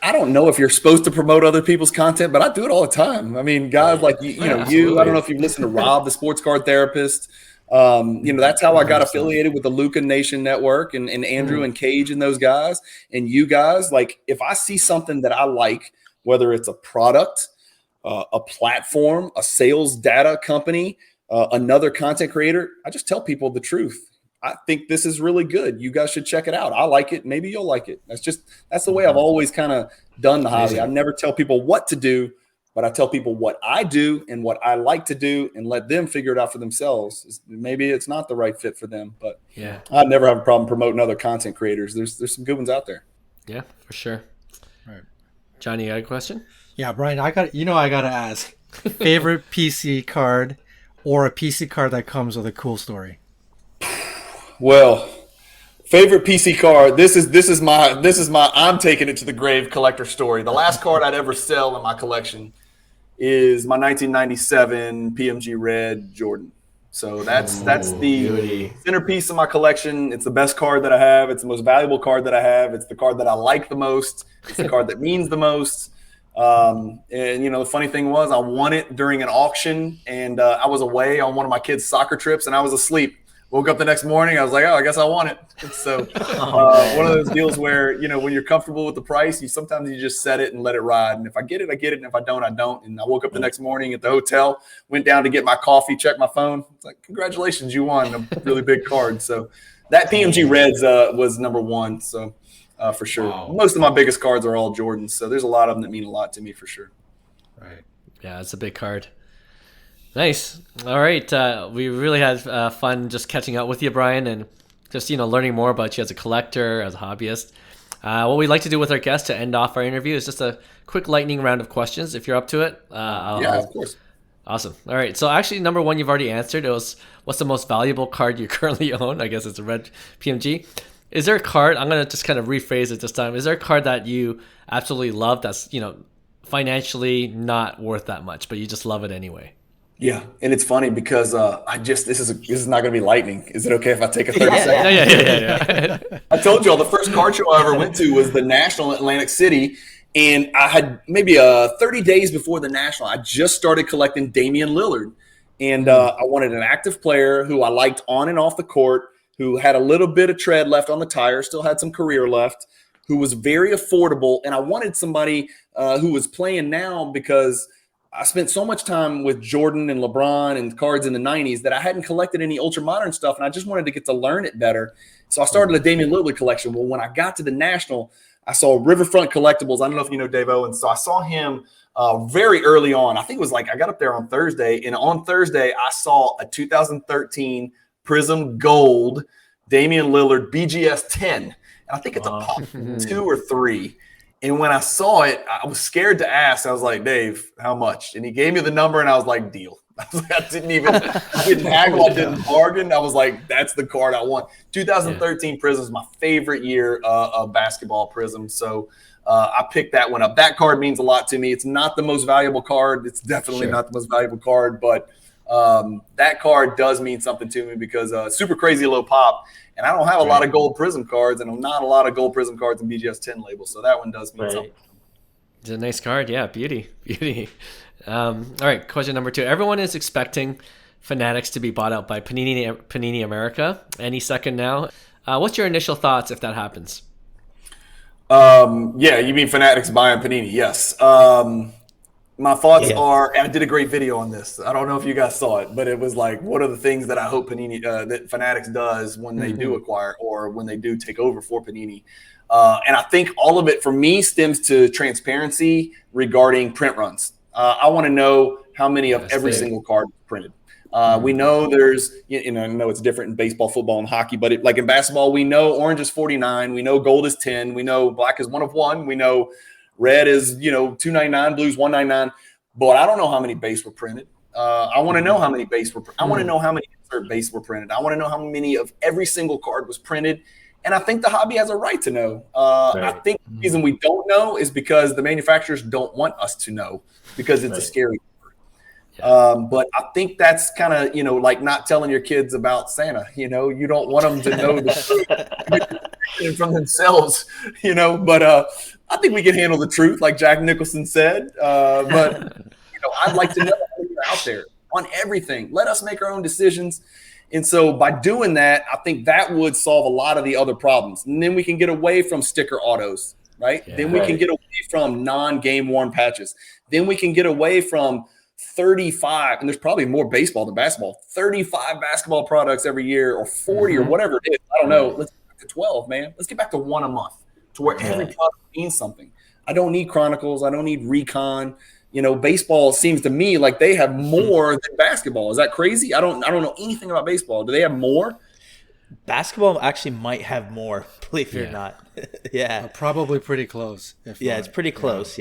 I don't know if you're supposed to promote other people's content, but I do it all the time. I mean, guys like you, I don't know if you've listened to Rob, the sports card therapist. That's how I got affiliated with the Luca Nation Network and Andrew and Cage and those guys. And you guys, like, if I see something that I like, whether it's a product, a platform, a sales data company, another content creator, I just tell people the truth. I think this is really good. You guys should check it out. I like it. Maybe you'll like it. That's the way I've always kind of done the hobby. I never tell people what to do, but I tell people what I do and what I like to do and let them figure it out for themselves. Maybe it's not the right fit for them, but I never have a problem promoting other content creators. There's some good ones out there. Yeah, for sure. Right. Johnny, you got a question? Yeah, Bryan, I got to ask. Favorite PC card or a PC card that comes with a cool story? Well, favorite PC card. This is my I'm taking it to the grave collector story. The last card I'd ever sell in my collection is my 1997 PMG Red Jordan. So that's the centerpiece of my collection. It's the best card that I have. It's the most valuable card that I have. It's the card that I like the most. It's the card that means the most. And the funny thing was I won it during an auction, and I was away on one of my kids' soccer trips, and I was asleep. Woke up the next morning, I was like, oh, I guess I won it. So one of those deals where, when you're comfortable with the price, sometimes you just set it and let it ride. And if I get it, I get it. And if I don't, I don't. And I woke up the next morning at the hotel, went down to get my coffee, checked my phone. It's like, congratulations, you won a really big card. So that PMG Reds was number one. So for sure. Wow. Most of my biggest cards are all Jordans. So there's a lot of them that mean a lot to me for sure. Right. Yeah, it's a big card. Nice. All right. We really had fun just catching up with you, Bryan, and just, learning more about you as a collector, as a hobbyist. What we like to do with our guests to end off our interview is just a quick lightning round of questions, if you're up to it. Of course. Awesome. All right. So actually, number one, you've already answered. It was, what's the most valuable card you currently own? I guess it's a red PMG. Is there a card, I'm going to just kind of rephrase it this time. Is there a card that you absolutely love that's, financially not worth that much, but you just love it anyway? Yeah, and it's funny because this is not going to be lightning. Is it okay if I take a 30 seconds? Yeah. I told you all the first card show I ever went to was the National in Atlantic City, And I had maybe 30 days before the National, I just started collecting Damian Lillard. And I wanted an active player who I liked on and off the court, who had a little bit of tread left on the tire, still had some career left, who was very affordable. And I wanted somebody who was playing now, because I spent so much time with Jordan and LeBron and cards in the 90s that I hadn't collected any ultra modern stuff, and I just wanted to get to learn it better. So I started a Damian Lillard collection. Well, when I got to the National, I saw Riverfront Collectibles. I don't know if you know Dave Owens. So I saw him very early on. I think it was like I got up there on Thursday, and on Thursday I saw a 2013 Prizm Gold Damian Lillard BGS 10. And I think it's a pop 2 or 3. And when I saw it, I was scared to ask. I was like, Dave, how much? And he gave me the number, and I was like, deal. I didn't haggle, I didn't bargain. I was like, that's the card I want. 2013 Prizm is my favorite year of basketball Prizm. So I picked that one up. That card means a lot to me. It's not the most valuable card. It's definitely not the most valuable card, but that card does mean something to me because super crazy low pop. And I don't have a lot of gold Prizm cards, and I'm not a lot of gold Prizm cards in BGS 10 labels. So that one does mean something. It's a nice card. Yeah, beauty. All right, question number 2. Everyone is expecting Fanatics to be bought out by Panini America any second now. What's your initial thoughts if that happens? Yeah, you mean Fanatics buying Panini? Yes. My thoughts are, and I did a great video on this. I don't know if you guys saw it, but it was like, what are the things that I hope Panini, that Fanatics does when they do acquire or when they do take over for Panini. And I think all of it for me stems to transparency regarding print runs. I want to know how many of every single card is printed. We know there's, I know it's different in baseball, football, and hockey, but like in basketball, we know orange is 49. We know gold is 10. We know black is 1 of 1. We know red is, 299, blue's 199. But I don't know how many base were printed. I want to know how many base were printed. I want to know how many insert base were printed. I want to know how many of every single card was printed. And I think the hobby has a right to know. I think the reason we don't know is because the manufacturers don't want us to know because it's a scary number. But I think that's kind of, like not telling your kids about Santa. You don't want them to know the truth from themselves, But I think we can handle the truth, like Jack Nicholson said. But, I'd like to know how many are out there on everything. Let us make our own decisions. And so by doing that, I think that would solve a lot of the other problems. And then we can get away from sticker autos, right? Then we can get away from non-game worn patches. Then we can get away from 35, and there's probably more baseball than basketball, 35 basketball products every year or 40 or whatever it is. I don't know. Let's get back to 12, man. Let's get back to 1 a month to where every product means something. I don't need Chronicles. I don't need Recon. Baseball seems to me like they have more than basketball. Is that crazy? I don't know anything about baseball. Do they have more? Basketball actually might have more, believe it or not. Probably pretty close. It's pretty close,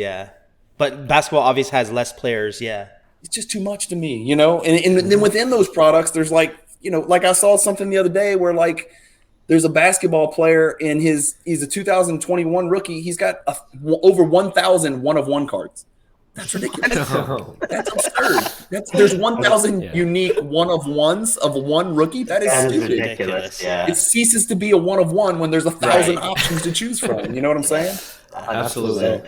But basketball obviously has less players, It's just too much to me, And then within those products, there's like I saw something the other day where like there's a basketball player and he's a 2021 rookie. He's got over 1,000 1 of 1 cards. That's ridiculous. That's absurd. There's 1,000 unique 1 of 1s of 1 rookie. That is stupid. Ridiculous. Yeah. It ceases to be a 1 of 1 when there's 1,000 options to choose from. You know what I'm saying? Absolutely. So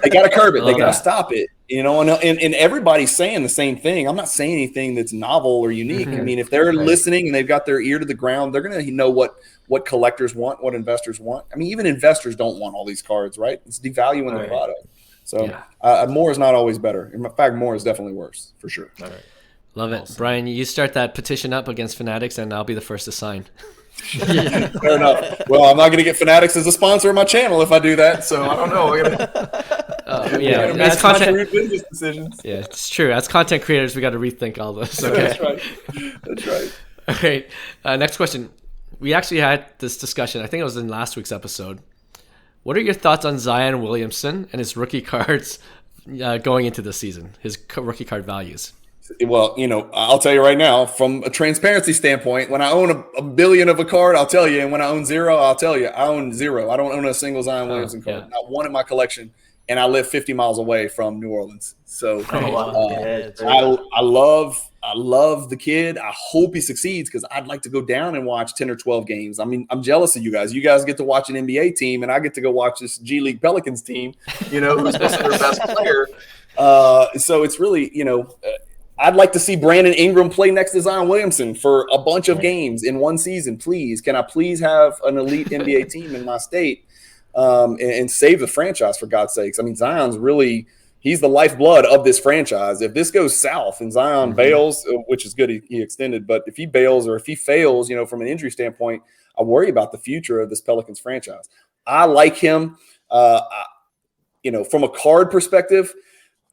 they got to curb it. They got to stop it. And everybody's saying the same thing. I'm not saying anything that's novel or unique. I mean, if they're listening and they've got their ear to the ground, they're going to know what collectors want, what investors want. I mean, even investors don't want all these cards, right? It's devaluing the product. So more is not always better. In fact, more is definitely worse, for sure. All right. Love it. Awesome. Brian, you start that petition up against Fanatics, and I'll be the first to sign. Fair enough. Well, I'm not going to get Fanatics as a sponsor of my channel if I do that, so I don't know. As content business decisions. Yeah, it's true. As content creators, we got to rethink all this. Okay? That's right. All right. Next question. We actually had this discussion. I think it was in last week's episode. What are your thoughts on Zion Williamson and his rookie cards going into the season? His rookie card values. Well, I'll tell you right now, from a transparency standpoint, when I own a billion of a card, I'll tell you. And when I own 0, I'll tell you. I own 0. I don't own a single Zion Williamson card. Not one in my collection. and I live 50 miles away from New Orleans. So I love the kid. I hope he succeeds because I'd like to go down and watch 10 or 12 games. I mean, I'm jealous of you guys. You guys get to watch an NBA team, and I get to go watch this G League Pelicans team, who's missing their best player. So it's really, I'd like to see Brandon Ingram play next to Zion Williamson for a bunch of games in one season, please. Can I please have an elite NBA team in my state and save the franchise, for God's sakes? I mean, Zion's really – he's the lifeblood of this franchise. If this goes south and Zion bails, which is good he extended, but if he bails or if he fails, from an injury standpoint, I worry about the future of this Pelicans franchise. I like him. From a card perspective,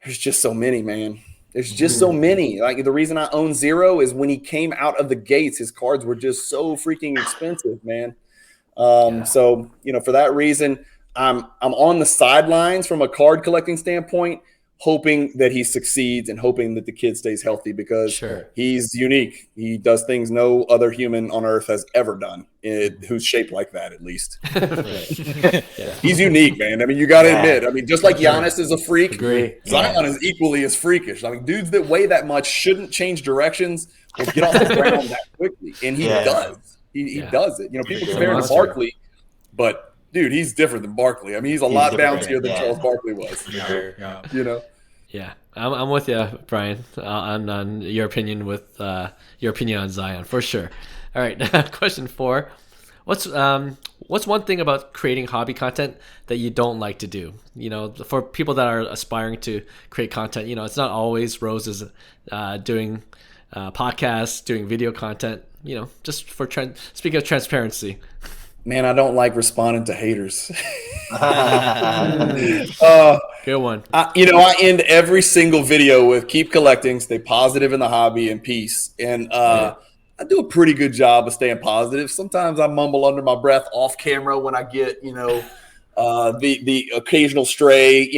there's just so many, man. There's just so many. Like, the reason I own 0 is when he came out of the gates, his cards were just so freaking expensive, man. So, for that reason, I'm on the sidelines from a card collecting standpoint, hoping that he succeeds and hoping that the kid stays healthy because he's unique. He does things no other human on earth has ever done, who's shaped like that, at least. He's unique, man. I mean, you got to admit. I mean, just like Giannis is a freak, Zion is equally as freakish. I mean, dudes that weigh that much shouldn't change directions or get off the ground that quickly, and he does. He does it. People compare him to Barkley, but – dude, he's different than Barkley. I mean, he's a lot bouncier than Charles Barkley was. Yeah, I'm with you, Brian, on your opinion on Zion for sure. All right, question 4: What's one thing about creating hobby content that you don't like to do? For people that are aspiring to create content, it's not always roses. Doing podcasts, doing video content. Just for speaking of transparency. Man, I don't like responding to haters. Good one. I end every single video with keep collecting, stay positive in the hobby, and peace. And I do a pretty good job of staying positive. Sometimes I mumble under my breath off camera when I get, the occasional stray,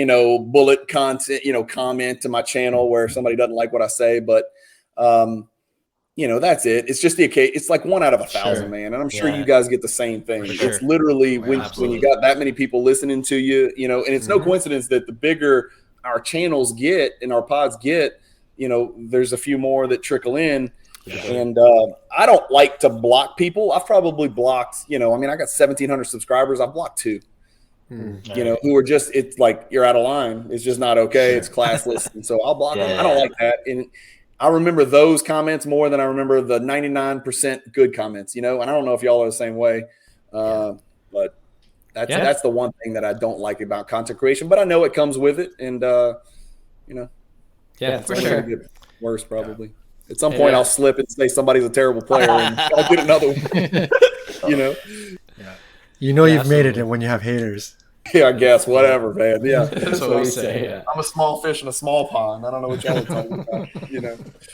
bullet content, comment to my channel where somebody doesn't like what I say. But that's it. It's just the occasion. It's like 1 out of 1,000, man. And I'm sure you guys get the same thing. It's literally when you got that many people listening to you, and it's no coincidence that the bigger our channels get and our pods get, there's a few more that trickle in. And I don't like to block people. I've probably blocked, I got 1,700 subscribers. I've blocked 2, who are just, it's like, you're out of line. It's just not okay. It's classless. And so I'll block them. I don't like that. And I remember those comments more than I remember the 99% good comments, and I don't know if y'all are the same way, but that's the one thing that I don't like about content creation, but I know it comes with it. And, for sure. Get worse probably. At some point I'll slip and say somebody's a terrible player and I'll get another one, You've made it when you have haters. Yeah, I guess. Whatever, man. Yeah. That's what we say. I'm a small fish in a small pond. I don't know what y'all are talking about.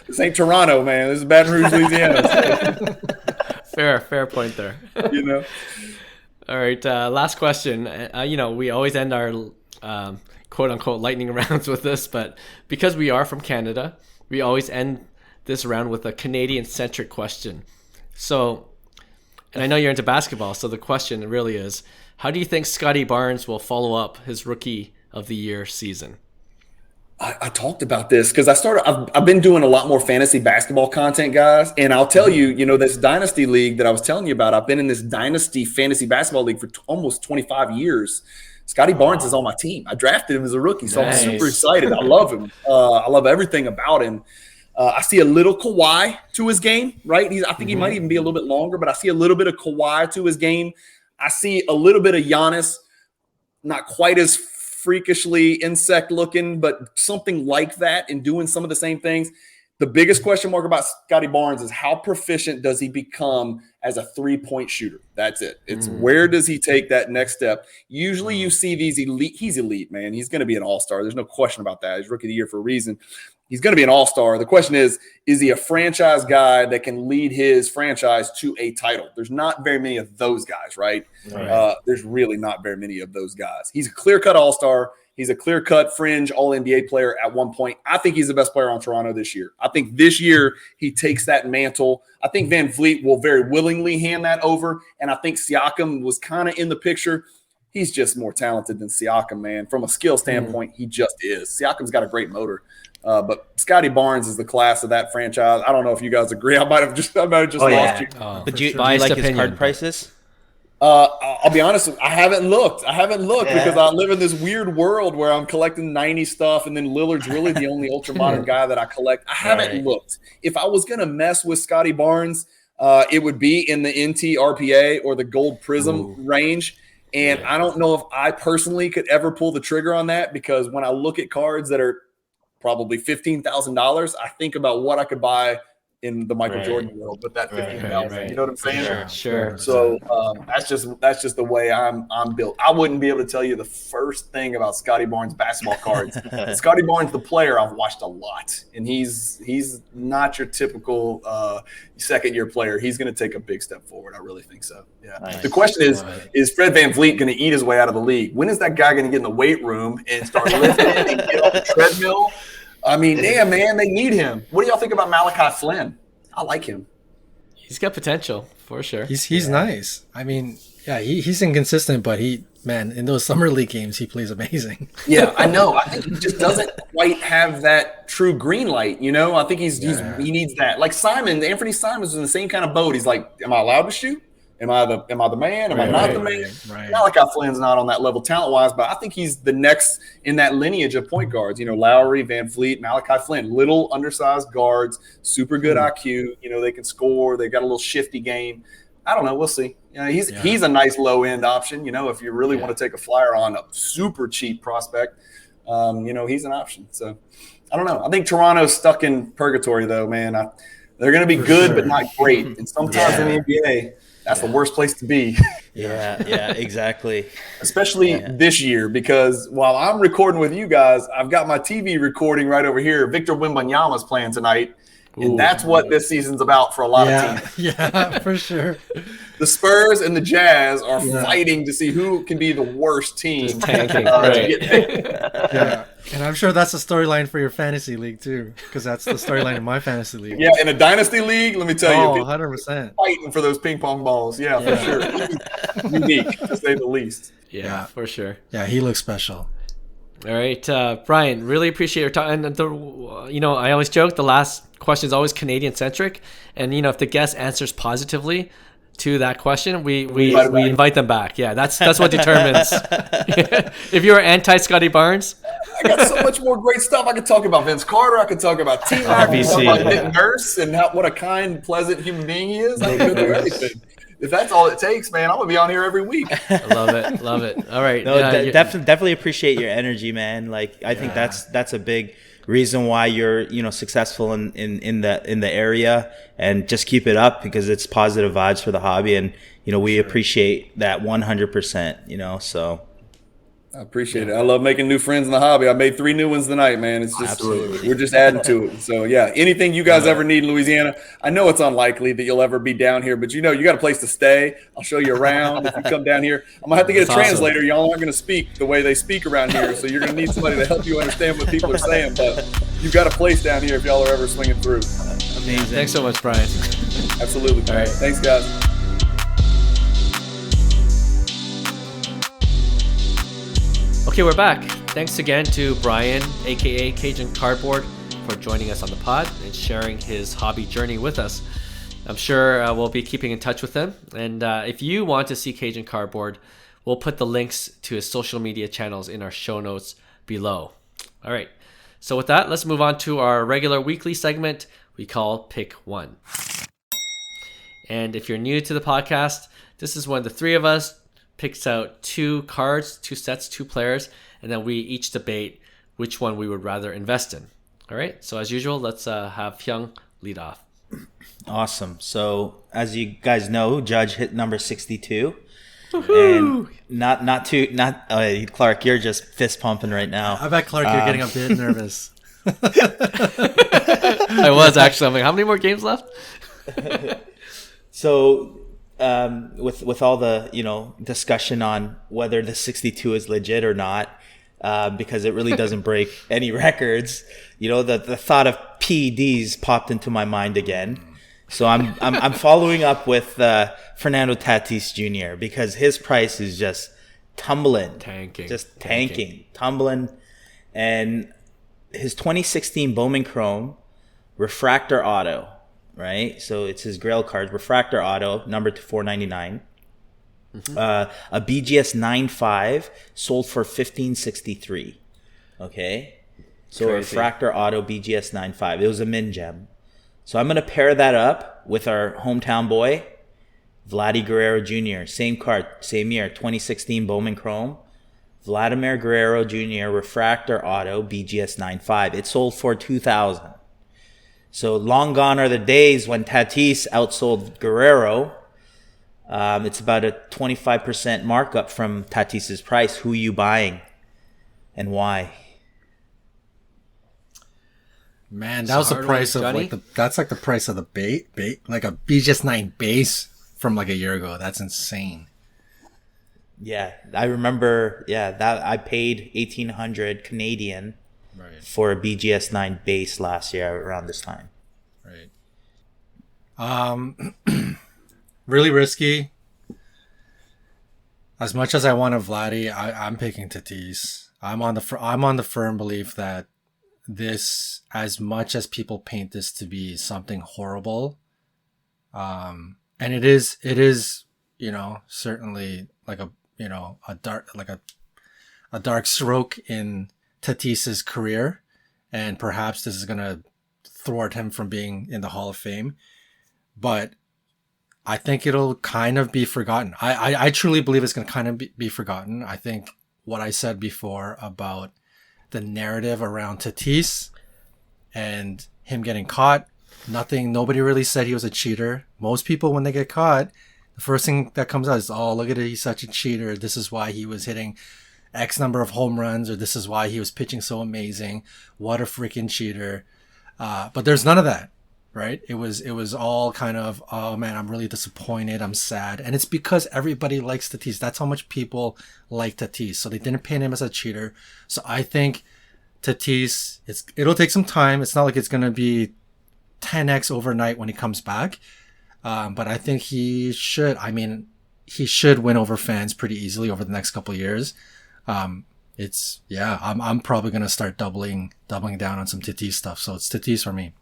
This ain't Toronto, man. This is Baton Rouge, Louisiana. Fair point there. All right. Last question. We always end our quote unquote lightning rounds with this, but because we are from Canada, we always end this round with a Canadian centric question. So, and I know you're into basketball, so the question really is, how do you think Scotty Barnes will follow up his Rookie of the Year season? I talked about this because I've been doing a lot more fantasy basketball content, guys. And I'll tell you, this Dynasty League that I was telling you about, I've been in this Dynasty Fantasy Basketball League for almost 25 years. Scotty Barnes is on my team. I drafted him as a rookie, so I'm super excited. I love him. I love everything about him. I see a little Kawhi to his game, right? I think he might even be a little bit longer, but I see a little bit of Kawhi to his game. I see a little bit of Giannis, not quite as freakishly insect looking, but something like that and doing some of the same things. The biggest question mark about Scotty Barnes is how proficient does he become as a three-point shooter? That's it. It's where does he take that next step? Usually you see these elite. He's elite, man. He's going to be an all-star. There's no question about that. He's Rookie of the Year for a reason. He's going to be an all-star. The question is he a franchise guy that can lead his franchise to a title? There's not very many of those guys, right? There's really not very many of those guys. He's a clear-cut all-star. He's a clear-cut fringe all-NBA player at one point. I think he's the best player on Toronto this year. I think this year he takes that mantle. I think Van Vliet will very willingly hand that over, and I think Siakam was kind of in the picture. he's just more talented than Siakam, man. From a skill standpoint, he just is. Siakam's got a great motor. But Scotty Barnes is the class of that franchise. I don't know if you guys agree. I might have just lost you. But do you like his card prices? I'll be honest, I haven't looked because I live in this weird world where I'm collecting 90 stuff, and then Lillard's really the only ultra modern guy that I collect. I haven't looked. If I was gonna mess with Scotty Barnes, it would be in the NT RPA or the Gold Prizm range. And I don't know if I personally could ever pull the trigger on that, because when I look at cards that are probably $15,000, I think about what I could buy in the Michael Jordan world with that $15,000. You know what I'm saying? Sure. So that's just the way I'm built. I wouldn't be able to tell you the first thing about Scotty Barnes basketball cards. Scotty Barnes, the player, I've watched a lot, and he's not your typical second-year player. He's going to take a big step forward. I really think so. Yeah. Nice. The question is Fred VanVleet going to eat his way out of the league? When is that guy going to get in the weight room and start lifting and get on the treadmill? I mean, damn, man, they need him. What do y'all think about Malachi Flynn? I like him. He's got potential for sure. He's nice. I mean, yeah, he's inconsistent, but in those summer league games, he plays amazing. Yeah, I know. I think he just doesn't quite have that true green light. You know, I think he needs that. Like Anthony Simon's in the same kind of boat. He's like, am I allowed to shoot? Am I the man? Am I not the man? Right. Malachi Flynn's not on that level talent-wise, but I think he's the next in that lineage of point guards. You know, Lowry, VanVleet, Malachi Flynn, little undersized guards, super good IQ. You know, they can score. They got a little shifty game. I don't know. We'll see. You know, he's a nice low-end option. You know, if you really want to take a flyer on a super cheap prospect, you know, he's an option. So I don't know. I think Toronto's stuck in purgatory, though, man. They're going to be good, but not great. And sometimes in the NBA, that's the worst place to be. Yeah, exactly. Especially this year, because while I'm recording with you guys, I've got my TV recording right over here. Victor Wembanyama's playing tonight, and that's what this season's about for a lot of teams. Yeah, for sure. The Spurs and the Jazz are fighting to see who can be the worst team. Just tanking, to get picked. Yeah, and I'm sure that's a storyline for your fantasy league too, because that's the storyline in my fantasy league. Yeah, in a dynasty league, let me tell you, 100%. Fighting for those ping pong balls. Yeah, for sure. Unique, to say the least. Yeah, for sure. Yeah, he looks special. All right, Brian, really appreciate your time. And I always joke the last question is always Canadian centric, and if the guest answers positively to that question, we invite them back. Yeah, that's what determines. If you're anti Scotty Barnes, I got so much more great stuff. I could talk about Vince Carter. I could talk about T-Mac. I could talk about Nick Nurse and what a kind, pleasant human being he is. I could do everything. If that's all it takes, man, I'm gonna be on here every week. I love it. All right. No, definitely appreciate your energy, man. Like I think that's a big reason why you're successful in the area, and just keep it up, because it's positive vibes for the hobby, and we appreciate that 100%. So I appreciate it. I love making new friends in the hobby. I made 3 new ones tonight, man. It's just we're just adding to it. So yeah, anything you guys ever need in Louisiana, I know it's unlikely that you'll ever be down here, but you got a place to stay. I'll show you around if you come down here. I'm gonna have to get a translator. Awesome. Y'all aren't gonna speak the way they speak around here, so you're gonna need somebody to help you understand what people are saying. But you've got a place down here if y'all are ever swinging through. Amazing. Thanks so much, Brian. Absolutely. All right. Thanks, guys. Okay, we're back. Thanks again to Brian, aka Cajun Cardboard, for joining us on the pod and sharing his hobby journey with us. I'm sure we'll be keeping in touch with him. And if you want to see Cajun Cardboard, we'll put the links to his social media channels in our show notes below. All right. So with that, let's move on to our regular weekly segment we call Pick One. And if you're new to the podcast, this is when the 3 of us picks out 2 cards, 2 sets, 2 players, and then we each debate which one we would rather invest in. All right. So as usual, let's have Hyung lead off. Awesome. So as you guys know, Judge hit number 62. Woo-hoo! And Clark, you're just fist pumping right now. I bet Clark, you're getting a bit nervous. I was actually. I'm like, how many more games left? So with all the discussion on whether the 62 is legit or not, because it really doesn't break any records, the thought of PEDs popped into my mind again. So I'm following up with Fernando Tatis Jr. because his price is just tumbling, tanking, tumbling. And his 2016 Bowman Chrome Refractor Auto, right? So it's his Grail card, Refractor Auto, number to 499. A BGS 9.5 sold for 1563. Okay, so a Refractor Auto BGS 9.5. It was a min gem. So I'm gonna pair that up with our hometown boy, Vladimir Guerrero Jr. Same card, same year, 2016 Bowman Chrome. Vladimir Guerrero Jr. Refractor Auto BGS 9.5. It sold for 2,000. So long gone are the days when Tatis outsold Guerrero. It's about a 25% markup from Tatis's price. Who are you buying and why? Man, that was the price of that's like the price of the bait, like a BGS 9 base from like a year ago. That's insane. Yeah, I remember. Yeah, that I paid 1,800 Canadian for a BGS 9 base last year around this time. Right. Really risky. As much as I want a Vladdy, I'm picking Tatis. I'm on the firm belief that this, as much as people paint this to be something horrible, and it is, certainly like a dark stroke in Tatis's career, and perhaps this is gonna thwart him from being in the Hall of Fame. But I think it'll kind of be forgotten. I truly believe it's going to kind of be forgotten. I think what I said before about the narrative around Tatis and him getting caught, nobody really said he was a cheater. Most people, when they get caught, the first thing that comes out is, oh, look at it, he's such a cheater. This is why he was hitting X number of home runs, or this is why he was pitching so amazing. What a freaking cheater. But there's none of that. Right? It was all kind of, oh man, I'm really disappointed. I'm sad. And it's because everybody likes Tatis. That's how much people like Tatis. So they didn't paint him as a cheater. So I think Tatis, it'll take some time. It's not like it's going to be 10x overnight when he comes back. But I think he should win over fans pretty easily over the next couple of years. I'm probably going to start doubling down on some Tatis stuff. So it's Tatis for me.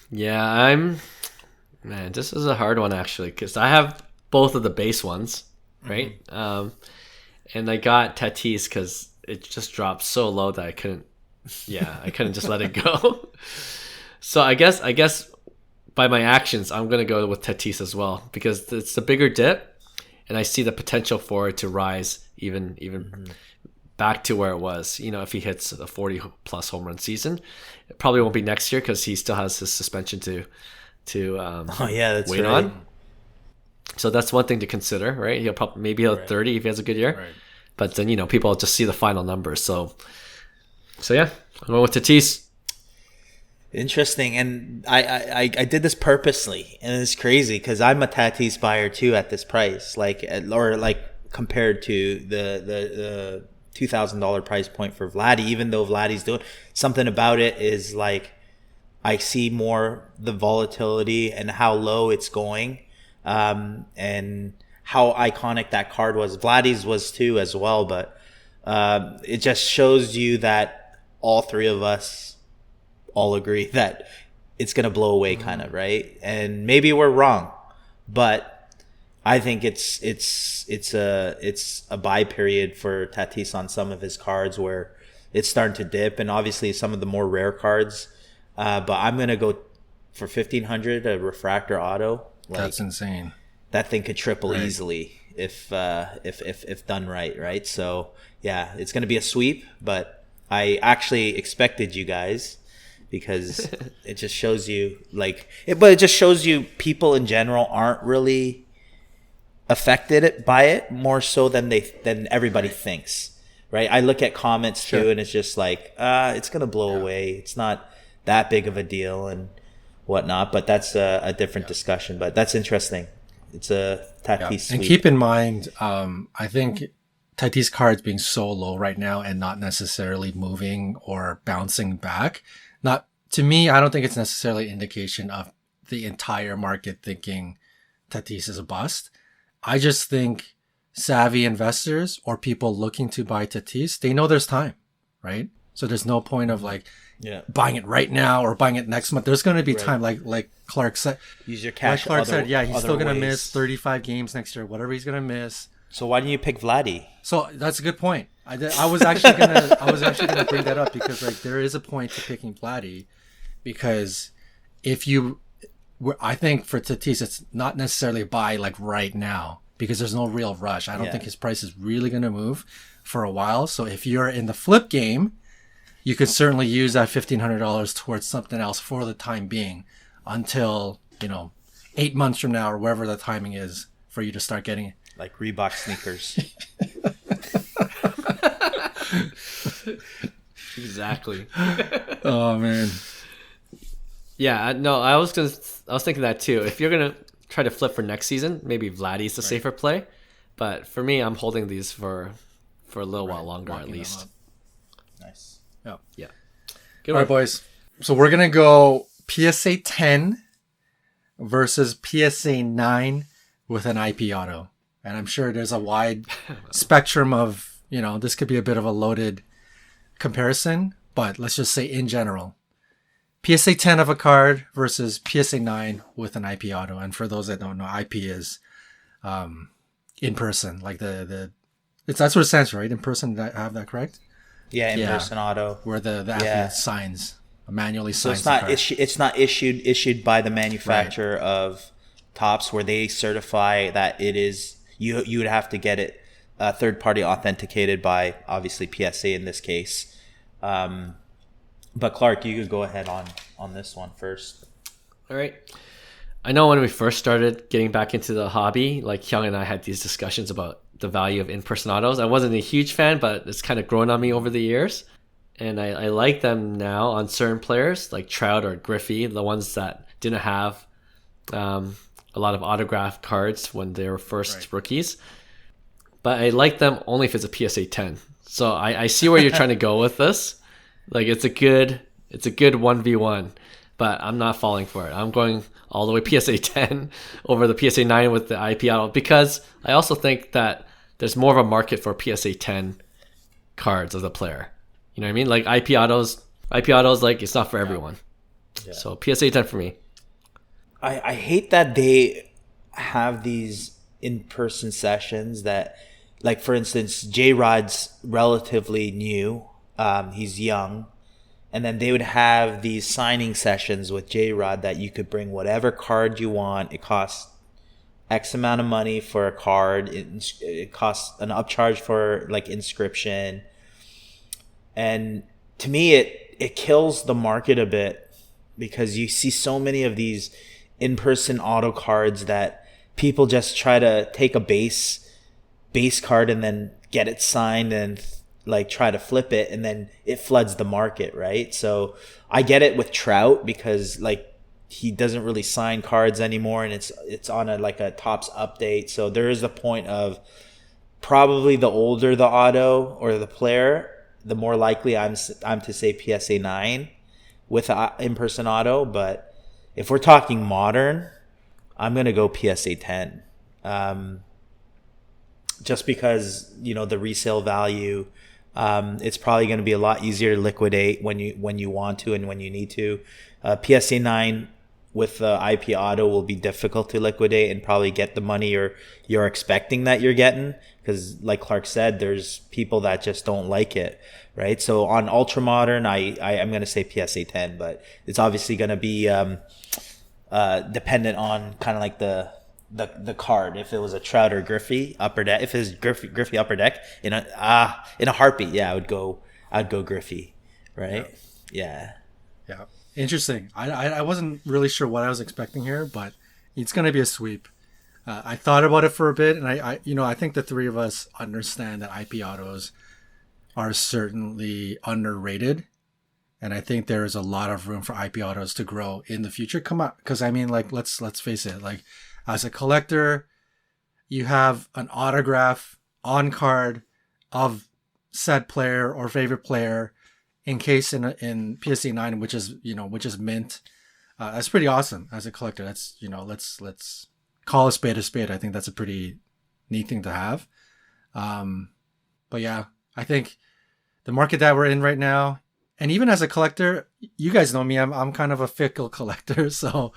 Yeah, this is a hard one actually, because I have both of the base ones, right? Mm-hmm. And I got Tatis because it just dropped so low that I couldn't just let it go. So I guess by my actions, I'm going to go with Tatis as well, because it's a bigger dip and I see the potential for it to rise even mm-hmm. back to where it was. If he hits a 40 plus home run season, it probably won't be next year because he still has his suspension to that's wait right. on. So that's one thing to consider, right? He'll hit 30 if he has a good year, right. But then people just see the final numbers. So yeah, I'm going with Tatis. Interesting, and I did this purposely, and it's crazy because I'm a Tatis buyer too at this price, compared to the $2,000 price point for Vladdy. Even though Vladdy's doing something about it, is like I see more the volatility and how low it's going, and how iconic that card was. Vladdy's was too as well, but it just shows you that all three of us all agree that it's going to blow away, kind of, right? And maybe we're wrong, but I think it's a buy period for Tatis on some of his cards where it's starting to dip, and obviously some of the more rare cards. But I'm gonna go for 1,500 a refractor auto. That's insane. That thing could triple easily if done right, right? So yeah, it's gonna be a sweep, but I actually expected you guys, because it just shows you but it just shows you people in general aren't really affected by it more so than everybody thinks, right? I look at comments too, and it's just like, it's gonna blow away. It's not that big of a deal and whatnot. But that's a different discussion. But that's interesting. It's a Tatis sweep. And keep in mind, I think Tatis cards being so low right now and not necessarily moving or bouncing back. To me, I don't think it's necessarily an indication of the entire market thinking Tatis is a bust. I just think savvy investors or people looking to buy Tatis, they know there's time, right? So there's no point of like buying it right now or buying it next month. There's going to be time, like Clark said. Use your cash. Like Clark said, yeah, he's still going to miss 35 games next year, whatever he's going to miss. So why didn't you pick Vladdy? So that's a good point. I was actually gonna bring that up because like there is a point to picking Vladdy, because I think for Tatis it's not necessarily buy like right now because there's no real rush. I don't think his price is really gonna move for a while. So if you're in the flip game, you could certainly use that $1,500 towards something else for the time being until 8 months from now or wherever the timing is for you to start getting like Reebok sneakers. Exactly. Oh man. Yeah, no, I was thinking that too. If you're gonna try to flip for next season, maybe Vladdy's the safer play. But for me, I'm holding these for a little while longer at least. Nice. Yeah. All right, boys. So we're gonna go PSA 10 versus PSA 9 with an IP auto, and I'm sure there's a wide spectrum of this could be a bit of a loaded comparison, but let's just say in general, PSA 10 of a card versus PSA 9 with an IP auto. And for those that don't know, IP is in person, like that's what it stands for, right? In person. Did I have that correct? Yeah, in person auto, where the athlete signs, manually signs. So it's not issued by the manufacturer of Topps, where they certify that it is. You would have to get it third party authenticated by obviously PSA in this case. But Clark, you could go ahead on this one first. All right. I know when we first started getting back into the hobby, like Hyung and I had these discussions about the value of in-person autos. I wasn't a huge fan, but it's kind of grown on me over the years. And I like them now on certain players like Trout or Griffey, the ones that didn't have a lot of autographed cards when they were first rookies. But I like them only if it's a PSA 10. So I see where you're trying to go with this. Like it's a good 1v1, but I'm not falling for it. I'm going all the way PSA 10 over the PSA 9 with the IP auto, because I also think that there's more of a market for PSA 10 cards of the player. You know what I mean? Like IP autos, like it's not for everyone. Yeah. So PSA 10 for me. I hate that they have these in-person sessions that, like for instance, J-Rod's relatively new. He's young. And then they would have these signing sessions with J-Rod that you could bring whatever card you want. It costs X amount of money for a card. It costs an upcharge for like inscription. And to me, it kills the market a bit, because you see so many of these in-person auto cards that people just try to take a base card and then get it signed and like try to flip it, and then it floods the market, right? So I get it with Trout, because like he doesn't really sign cards anymore, and it's on a Topps update. So there is a point of probably the older the auto or the player, the more likely I'm to say PSA 9 with an in-person auto. But if we're talking modern, I'm gonna go PSA 10, just because the resale value. It's probably going to be a lot easier to liquidate when you want to and when you need to. PSA 9 with the IP auto will be difficult to liquidate and probably get the money you're expecting that you're getting, because like Clark said, there's people that just don't like it, right? So on ultra modern, I'm going to say PSA 10, but it's obviously going to be dependent on kind of like the card. If it was a Trout or Griffey upper deck, if it was Griffey upper deck in a heartbeat, I would go Griffey, right? Yeah. Interesting. I wasn't really sure what I was expecting here, but it's gonna be a sweep. I thought about it for a bit, and I think the three of us understand that IP autos are certainly underrated, and I think there is a lot of room for IP autos to grow in the future. Come on, because I mean, like let's face it, like as a collector, you have an autograph on card of said player or favorite player encased in PSA 9, which is mint. That's pretty awesome as a collector. That's let's call a spade a spade. I think that's a pretty neat thing to have. But yeah, I think the market that we're in right now, and even as a collector, you guys know me, I'm kind of a fickle collector. So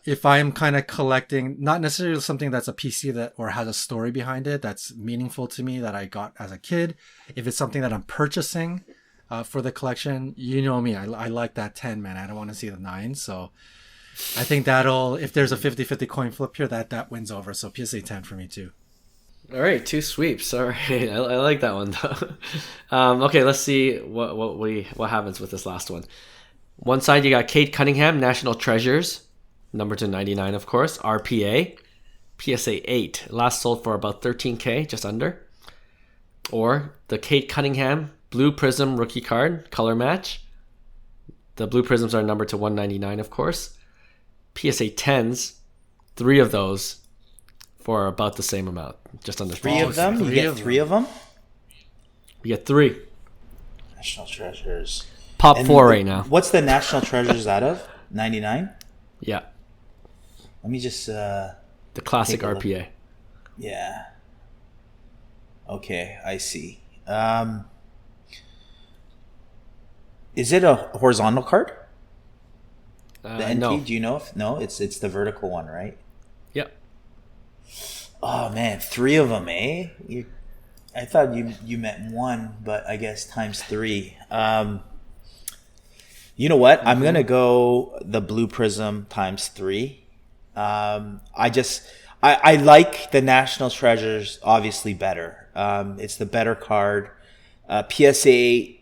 if I'm kind of collecting, not necessarily something that's a PC that or has a story behind it that's meaningful to me that I got as a kid, if it's something that I'm purchasing for the collection, you know me, I like that 10, man. I don't want to see the 9. So I think if there's a 50-50 coin flip here, that wins over. So PSA 10 for me too. All right, 2 sweeps. All right, I like that one though. Okay, let's see what happens with this last one. One side you got Cade Cunningham National Treasures, number to 99, of course. RPA, PSA 8, last sold for about $13K, just under. Or the Cade Cunningham Blue Prizm rookie card, color match. The blue Prizms are numbered to 199, of course. PSA 10s, 3 of those. For about the same amount, just under 3 of them. You get 3 of them. You get 3. National Treasures. Pop 4 right now. What's the National Treasures out of? 99. Yeah. Let me just. The classic RPA. Yeah. Okay, I see. Is it a horizontal card? The NT, no. do you know if no? It's the vertical one, right? Yep. Oh man, 3 of them, eh? I thought you meant 1, but I guess times 3. You know what? I'm gonna go the blue Prizm times 3. I like the National Treasures obviously better. It's the better card. PSA,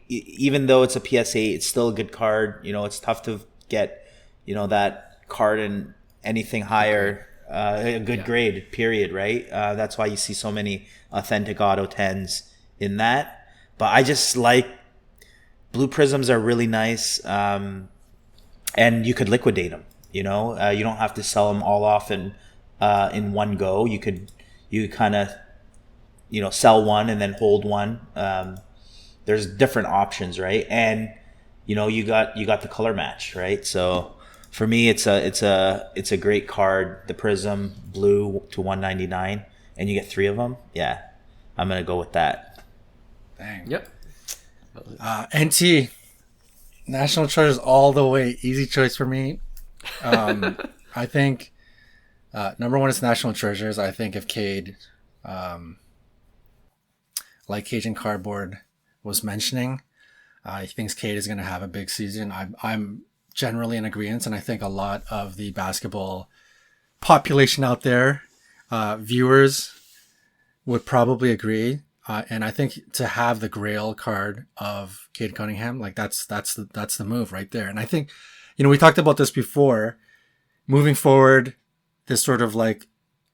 even though it's a PSA, it's still a good card. You know, it's tough to get, that card in anything higher. A good grade, period, right? That's why you see so many authentic auto 10s in that. But I just like blue Prizms are really nice, and you could liquidate them. You don't have to sell them all off in one go. You kind of sell one and then hold one. There's different options, right? And you got the color match, right? So. For me, it's a great card. The Prizm blue to 199, and you get 3 of them. Yeah, I'm gonna go with that. Dang. Yep. NT National Treasures all the way. Easy choice for me. I think number 1 is National Treasures. I think if Cade, like Cajun Cardboard was mentioning, he thinks Cade is gonna have a big season. I'm generally in agreement, and I think a lot of the basketball population out there, viewers, would probably agree. And I think to have the Grail card of Cade Cunningham, like that's the move right there. And I think, we talked about this before. Moving forward, this sort of like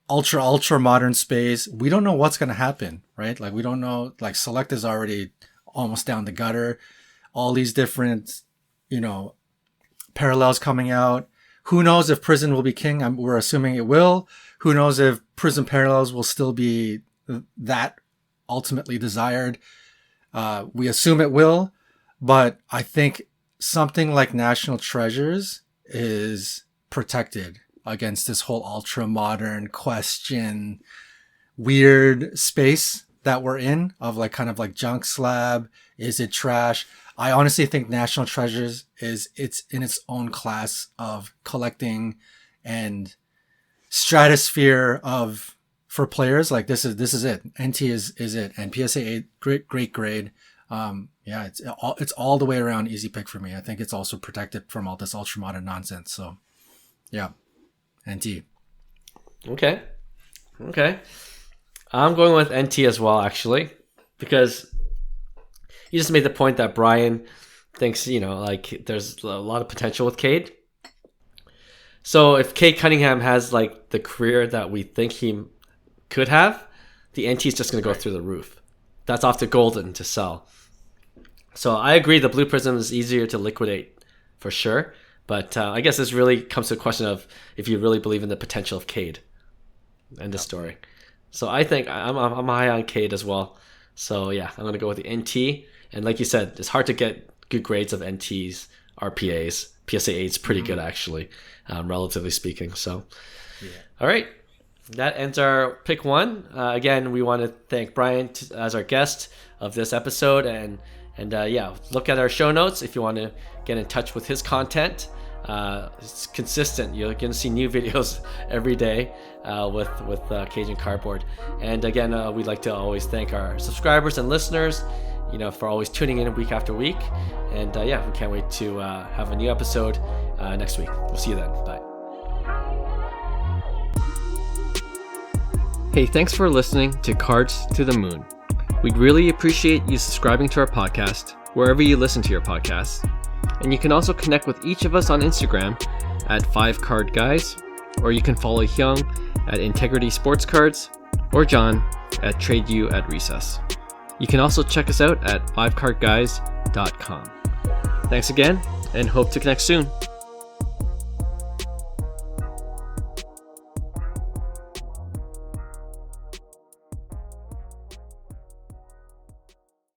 ultra modern space, we don't know what's going to happen, right? Like we don't know. Like Select is already almost down the gutter. All these different, parallels coming out. Who knows if Prizm will be king? We're assuming it will. Who knows if Prizm parallels will still be that ultimately desired? We assume it will, but I think something like National Treasures is protected against this whole ultra modern question, weird space that we're in of like kind of like junk slab. Is it trash? I honestly think National Treasures it's in its own class of collecting and stratosphere for players. Like this is it. NT is it. And PSA 8, great grade. It's all the way around easy pick for me. I think it's also protected from all this ultra modern nonsense. So yeah, NT. Okay. I'm going with NT as well, actually, because you just made the point that Bryan thinks, like there's a lot of potential with Cade. So if Cade Cunningham has like the career that we think he could have, the NT is just going to go through the roof. That's off to Golden to sell. So I agree the blue Prizm is easier to liquidate for sure. But I guess this really comes to a question of if you really believe in the potential of Cade. End of story. So I think I'm high on Cade as well. So yeah, I'm going to go with the NT. And like you said, it's hard to get good grades of NTs, RPAs. PSA 8 is pretty good actually, relatively speaking. So, All right. that ends our pick one. Again, we want to thank Bryan as our guest of this episode, and look at our show notes if you want to get in touch with his content. It's consistent. You're going to see new videos every day with Cajun Cardboard. And again, we'd like to always thank our subscribers and listeners, for always tuning in week after week. And we can't wait to have a new episode next week. We'll see you then. Bye. Hey, thanks for listening to Cards to the Moon. We'd really appreciate you subscribing to our podcast wherever you listen to your podcasts. And you can also connect with each of us on Instagram at 5cardguys, or you can follow Hyung at Integrity Sports Cards, or John at TradeU at Recess. You can also check us out at 5cardguys.com. Thanks again, and hope to connect soon.